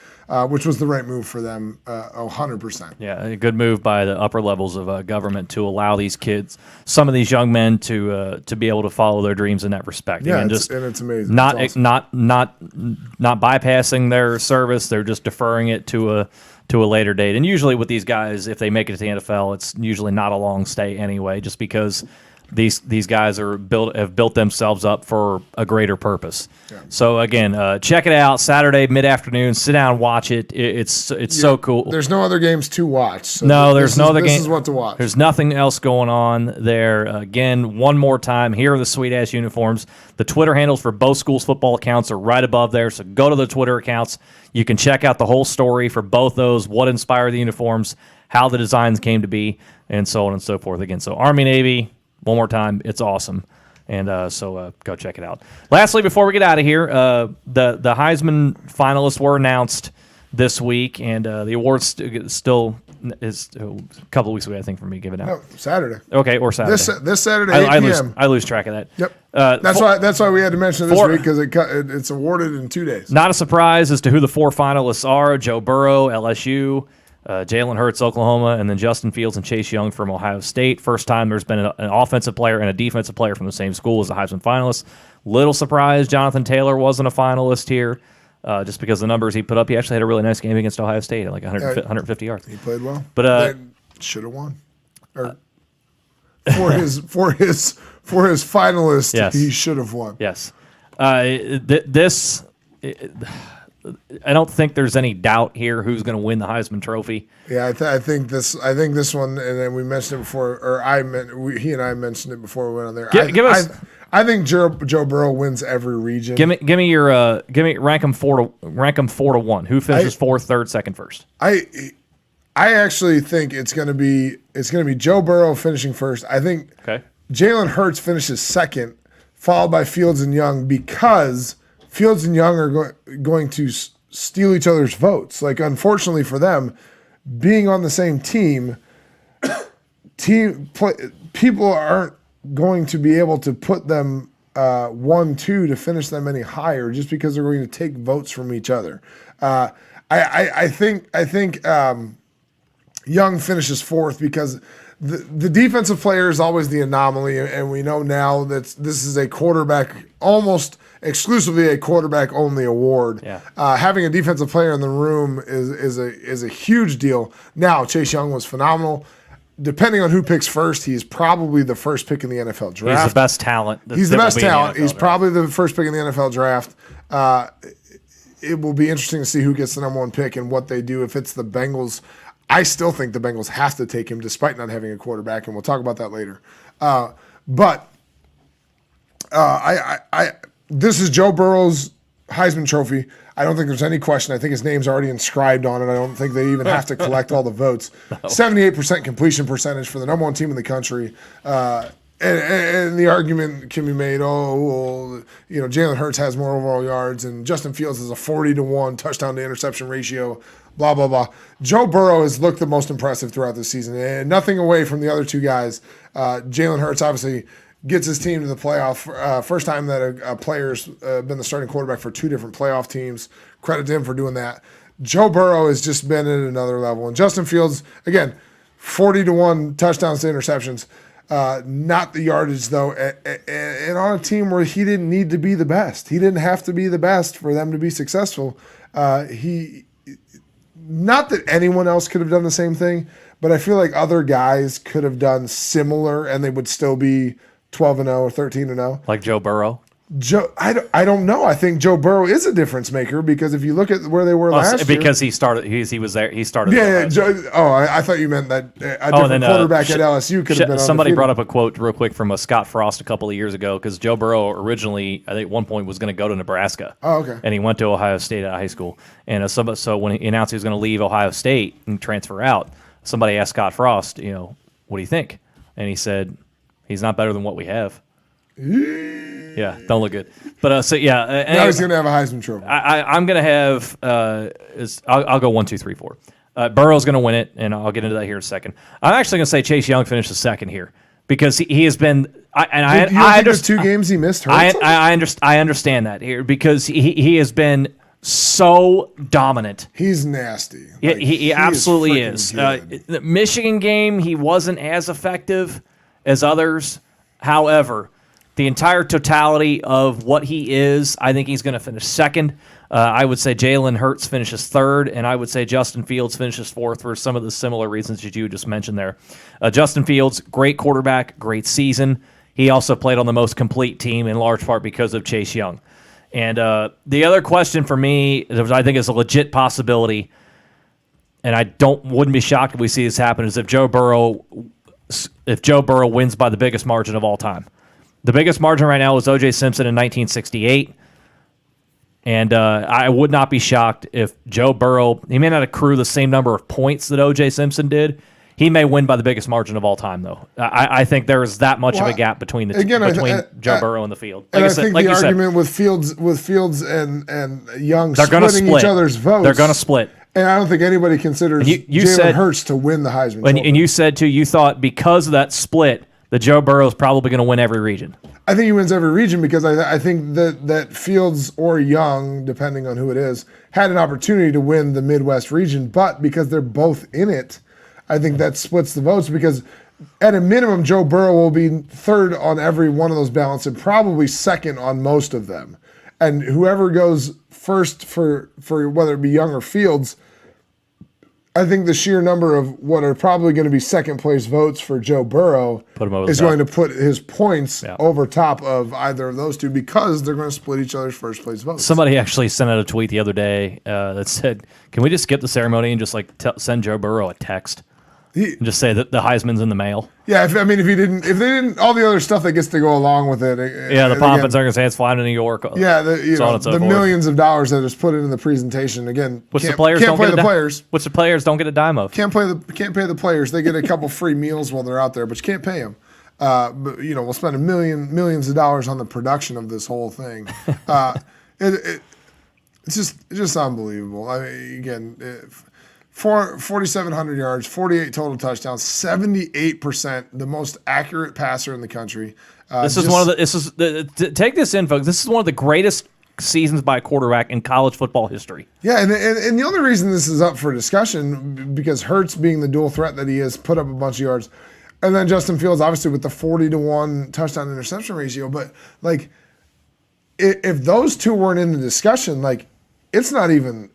[SPEAKER 2] which was the right move for them, 100%.
[SPEAKER 1] Yeah, a good move by the upper levels of government to allow these kids, some of these young men, to be able to follow their dreams in that respect.
[SPEAKER 2] Yeah,
[SPEAKER 1] and
[SPEAKER 2] it's amazing.
[SPEAKER 1] Not
[SPEAKER 2] it's awesome.
[SPEAKER 1] not bypassing their service; they're just deferring it to a later date. And usually with these guys, if they make it to the NFL, it's usually not a long stay anyway, just because these guys have built themselves up for a greater purpose. Yeah. So again, check it out Saturday mid-afternoon. Sit down, watch it. It's so cool.
[SPEAKER 2] There's no other games to watch. So
[SPEAKER 1] no, there's no other game.
[SPEAKER 2] This is what to watch.
[SPEAKER 1] There's nothing else going on there. Again, one more time, here are the sweet ass uniforms. The Twitter handles for both schools' football accounts are right above there. So go to the Twitter accounts. You can check out the whole story for both those. What inspired the uniforms, how the designs came to be, and so on and so forth. Again, so Army, Navy. One more time, it's awesome, and so go check it out. Lastly, before we get out of here, the Heisman finalists were announced this week, and the awards still is a couple of weeks away, I think, for me to give it out.
[SPEAKER 2] No, Saturday.
[SPEAKER 1] Okay, or Saturday.
[SPEAKER 2] This Saturday, 8 p.m.
[SPEAKER 1] I lose track of that.
[SPEAKER 2] Yep. That's why we had to mention it this week, because it's awarded in 2 days.
[SPEAKER 1] Not a surprise as to who the 4 finalists are: Joe Burrow, LSU. Jalen Hurts, Oklahoma, and then Justin Fields and Chase Young from Ohio State. First time there's been an offensive player and a defensive player from the same school as the Heisman finalists. Little surprise, Jonathan Taylor wasn't a finalist here, just because the numbers he put up. He actually had a really nice game against Ohio State at like 150 yards.
[SPEAKER 2] He played well,
[SPEAKER 1] but
[SPEAKER 2] should have won. Or for his finalist, yes. He should have won.
[SPEAKER 1] Yes, I don't think there's any doubt here who's going to win the Heisman Trophy.
[SPEAKER 2] Yeah, I think this one, and then we mentioned it before, or he and I mentioned it before we went on there. I think Joe Burrow wins every region.
[SPEAKER 1] Give me your rank them 4 to 1. Who finishes 4th, 3rd, 2nd, 1st?
[SPEAKER 2] I actually think it's going to be Joe Burrow finishing 1st. I think Jalen Hurts finishes 2nd, followed by Fields and Young, because Fields and Young are going to steal each other's votes. Like, unfortunately for them, being on the same team, people aren't going to be able to put them 1-2 to finish them any higher, just because they're going to take votes from each other. I think Young finishes 4th because the defensive player is always the anomaly, and we know now that this is a quarterback, almost exclusively a quarterback-only award.
[SPEAKER 1] Yeah.
[SPEAKER 2] Having a defensive player in the room is a huge deal. Now, Chase Young was phenomenal. Depending on who picks first, he's probably the first pick in the NFL draft.
[SPEAKER 1] He's the best talent.
[SPEAKER 2] He's the best talent. He's probably the first pick in the NFL draft. It will be interesting to see who gets the number 1 pick and what they do. If it's the Bengals, I still think the Bengals have to take him despite not having a quarterback, and we'll talk about that later. This is Joe Burrow's Heisman Trophy. I don't think there's any question. I think his name's already inscribed on it. I don't think they even have to collect all the votes. No. 78% completion percentage for the number 1 team in the country. And the argument can be made, Jalen Hurts has more overall yards, and Justin Fields has a 40-1 touchdown to interception ratio, blah, blah, blah. Joe Burrow has looked the most impressive throughout the season, and nothing away from the other 2 guys. Jalen Hurts obviously gets his team to the playoff. First time that a player's been the starting quarterback for 2 different playoff teams. Credit to him for doing that. Joe Burrow has just been at another level. And Justin Fields, again, 40-1 touchdowns to interceptions. Not the yardage, though. And on a team where he didn't need to be the best. He didn't have to be the best for them to be successful. Not that anyone else could have done the same thing, but I feel like other guys could have done similar, and they would still be 12-0 or 13-0.
[SPEAKER 1] Like Joe Burrow?
[SPEAKER 2] I don't know. I think Joe Burrow is a difference maker because if you look at where they were last year,
[SPEAKER 1] because he started, he was there. He started.
[SPEAKER 2] Yeah. I thought you meant that a different quarterback at LSU could have been.
[SPEAKER 1] Somebody brought up a quote real quick from Scott Frost a couple of years ago because Joe Burrow originally, I think, at one point was going to go to Nebraska.
[SPEAKER 2] Oh, okay.
[SPEAKER 1] And he went to Ohio State out of high school, and so when he announced he was going to leave Ohio State and transfer out, somebody asked Scott Frost, what do you think? And he said, he's not better than what we have. Yeah, don't look good. But
[SPEAKER 2] now he's going to have a Heisman Trophy.
[SPEAKER 1] I'm going to have. I'll go 1, 2, 3, 4. Burrow's going to win it, and I'll get into that here in a second. I'm actually going to say Chase Young finished second here because he has been. I
[SPEAKER 2] understand the 2 games he missed.
[SPEAKER 1] I understand that here because he has been so dominant.
[SPEAKER 2] He's nasty.
[SPEAKER 1] Yeah, he absolutely is. The Michigan game, he wasn't as effective as others. However, the entire totality of what he is, I think he's going to finish second. I would say Jalen Hurts finishes third, and I would say Justin Fields finishes fourth for some of the similar reasons that you just mentioned there. Justin Fields, great quarterback, great season. He also played on the most complete team in large part because of Chase Young. And the other question for me, which I think is a legit possibility, and I wouldn't be shocked if we see this happen, is if Joe Burrow wins by the biggest margin of all time. The biggest margin right now is O.J. Simpson in 1968. And I would not be shocked if Joe Burrow, he may not accrue the same number of points that O.J. Simpson did. He may win by the biggest margin of all time, though. I think there is that much of a gap between Joe Burrow and the field.
[SPEAKER 2] Like I think the argument with Fields and Young
[SPEAKER 1] they're
[SPEAKER 2] splitting each other's votes.
[SPEAKER 1] They're going to split.
[SPEAKER 2] And I don't think anybody considers Jalen Hurts to win the Heisman Trophy.
[SPEAKER 1] And you said, too, you thought because of that split, that Joe Burrow is probably going to win every region.
[SPEAKER 2] I think he wins every region because I think that Fields or Young, depending on who it is, had an opportunity to win the Midwest region. But because they're both in it, I think that splits the votes because at a minimum, Joe Burrow will be third on every one of those ballots and probably second on most of them. And whoever goes first for whether it be Young or Fields, I think the sheer number of what are probably going to be second place votes for Joe Burrow is going to put his points over top of either of those two because they're going to split each other's first place votes.
[SPEAKER 1] Somebody actually sent out a tweet the other day that said, "Can we just skip the ceremony and just send Joe Burrow a text?" And just say that the Heisman's in the mail.
[SPEAKER 2] Yeah, if they didn't, all the other stuff that gets to go along with it.
[SPEAKER 1] Yeah, the pomp and circumstance, flying to New York.
[SPEAKER 2] Yeah, the millions of dollars that is put into the presentation. Again,
[SPEAKER 1] which the players don't get
[SPEAKER 2] players.
[SPEAKER 1] Which the players don't get a dime of.
[SPEAKER 2] Can't pay the players. They get a couple free meals while they're out there, but you can't pay them. But we'll spend millions of dollars on the production of this whole thing. It's just unbelievable. I mean, again. 4,700 yards, 48 total touchdowns, 78%, the most accurate passer in the country.
[SPEAKER 1] Take this in, folks. This is one of the greatest seasons by a quarterback in college football history.
[SPEAKER 2] Yeah, and the only reason this is up for discussion because Hurts, being the dual threat that he is, put up a bunch of yards, and then Justin Fields, obviously with the 40-1 touchdown interception ratio. But if those two weren't in the discussion, it's not even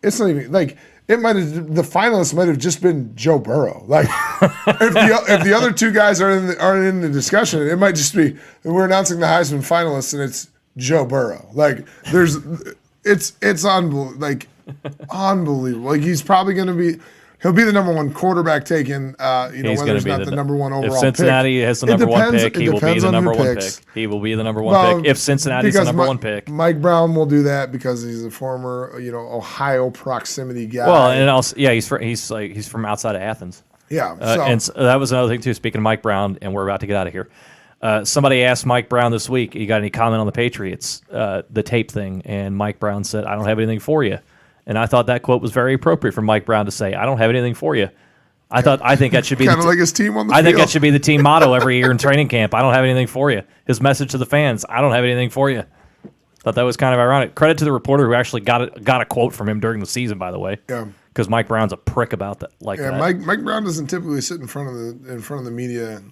[SPEAKER 2] the finalists might have just been Joe Burrow. If the other two guys aren't in the discussion, it might just be we're announcing the Heisman finalists and it's Joe Burrow. It's unbelievable. He's probably going to be. He'll be the number one quarterback taken. Whether it's not the number one overall pick.
[SPEAKER 1] If Cincinnati has the number one pick, he will be the number one pick. He will be the number one pick. If Cincinnati's the number one pick,
[SPEAKER 2] Mike Brown will do that because he's a former, Ohio proximity guy.
[SPEAKER 1] Well, and also, he's from outside of Athens.
[SPEAKER 2] Yeah,
[SPEAKER 1] and that was another thing too. Speaking of Mike Brown, and we're about to get out of here. Somebody asked Mike Brown this week, "You got any comment on the Patriots, the tape thing?" And Mike Brown said, "I don't have anything for you." And I thought that quote was very appropriate for Mike Brown to say, "I don't have anything for you." I think that should be
[SPEAKER 2] kind of like his team on the field.
[SPEAKER 1] I think that should be the team motto every year in training camp. I don't have anything for you. His message to the fans: I don't have anything for you. Thought that was kind of ironic. Credit to the reporter who actually got a quote from him during the season, by the way.
[SPEAKER 2] Yeah.
[SPEAKER 1] Because Mike Brown's a prick about that.
[SPEAKER 2] Mike Brown doesn't typically sit in front of the media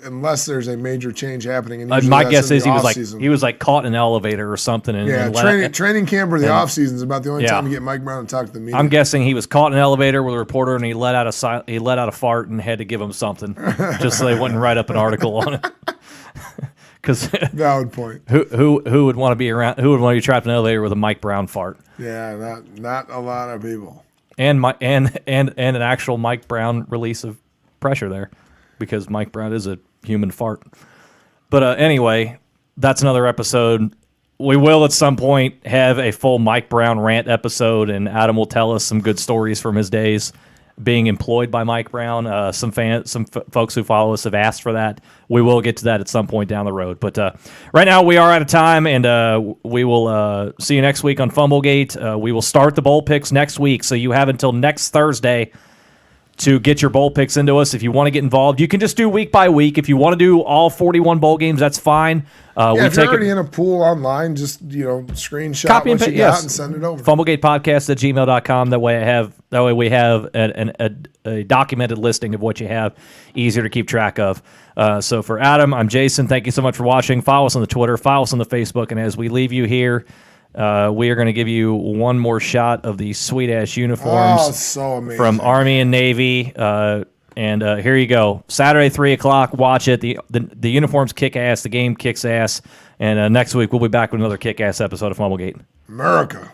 [SPEAKER 2] unless there's a major change happening. And
[SPEAKER 1] my guess is he was caught in an elevator or something.
[SPEAKER 2] Training camp or the off season is about the only time you get Mike Brown to talk to the media.
[SPEAKER 1] I'm guessing he was caught in an elevator with a reporter and he let out a fart and had to give him something just so they wouldn't write up an article on it. Because
[SPEAKER 2] Valid point.
[SPEAKER 1] who would want to be around? Who would want to be trapped in an elevator with a Mike Brown fart?
[SPEAKER 2] Yeah, not a lot of people.
[SPEAKER 1] And an actual Mike Brown release of pressure there, because Mike Brown is a human fart. But anyway, that's another episode. We will at some point have a full Mike Brown rant episode, and Adam will tell us some good stories from his days being employed by Mike Brown. Some folks who follow us have asked for that. We will get to that at some point down the road. But right now we are out of time, and we will see you next week on Fumblegate. We will start the bowl picks next week, so you have until next Thursday to get your bowl picks into us. If you want to get involved, you can just do week by week. If you want to do all 41 bowl games, that's fine.
[SPEAKER 2] If you're already in a pool online, just screenshot
[SPEAKER 1] copy
[SPEAKER 2] what
[SPEAKER 1] and
[SPEAKER 2] you got and send it over.
[SPEAKER 1] Fumblegatepodcast@gmail.com. That way we have a documented listing of what you have, easier to keep track of. So for Adam, I'm Jason. Thank you so much for watching. Follow us on the Twitter, follow us on the Facebook, and as we leave you here, we are going to give you one more shot of these sweet-ass uniforms
[SPEAKER 2] so amazing.
[SPEAKER 1] From Army and Navy. And here you go. Saturday, 3 o'clock. Watch it. The uniforms kick ass. The game kicks ass. And next week, we'll be back with another kick-ass episode of Fumblegate.
[SPEAKER 2] America.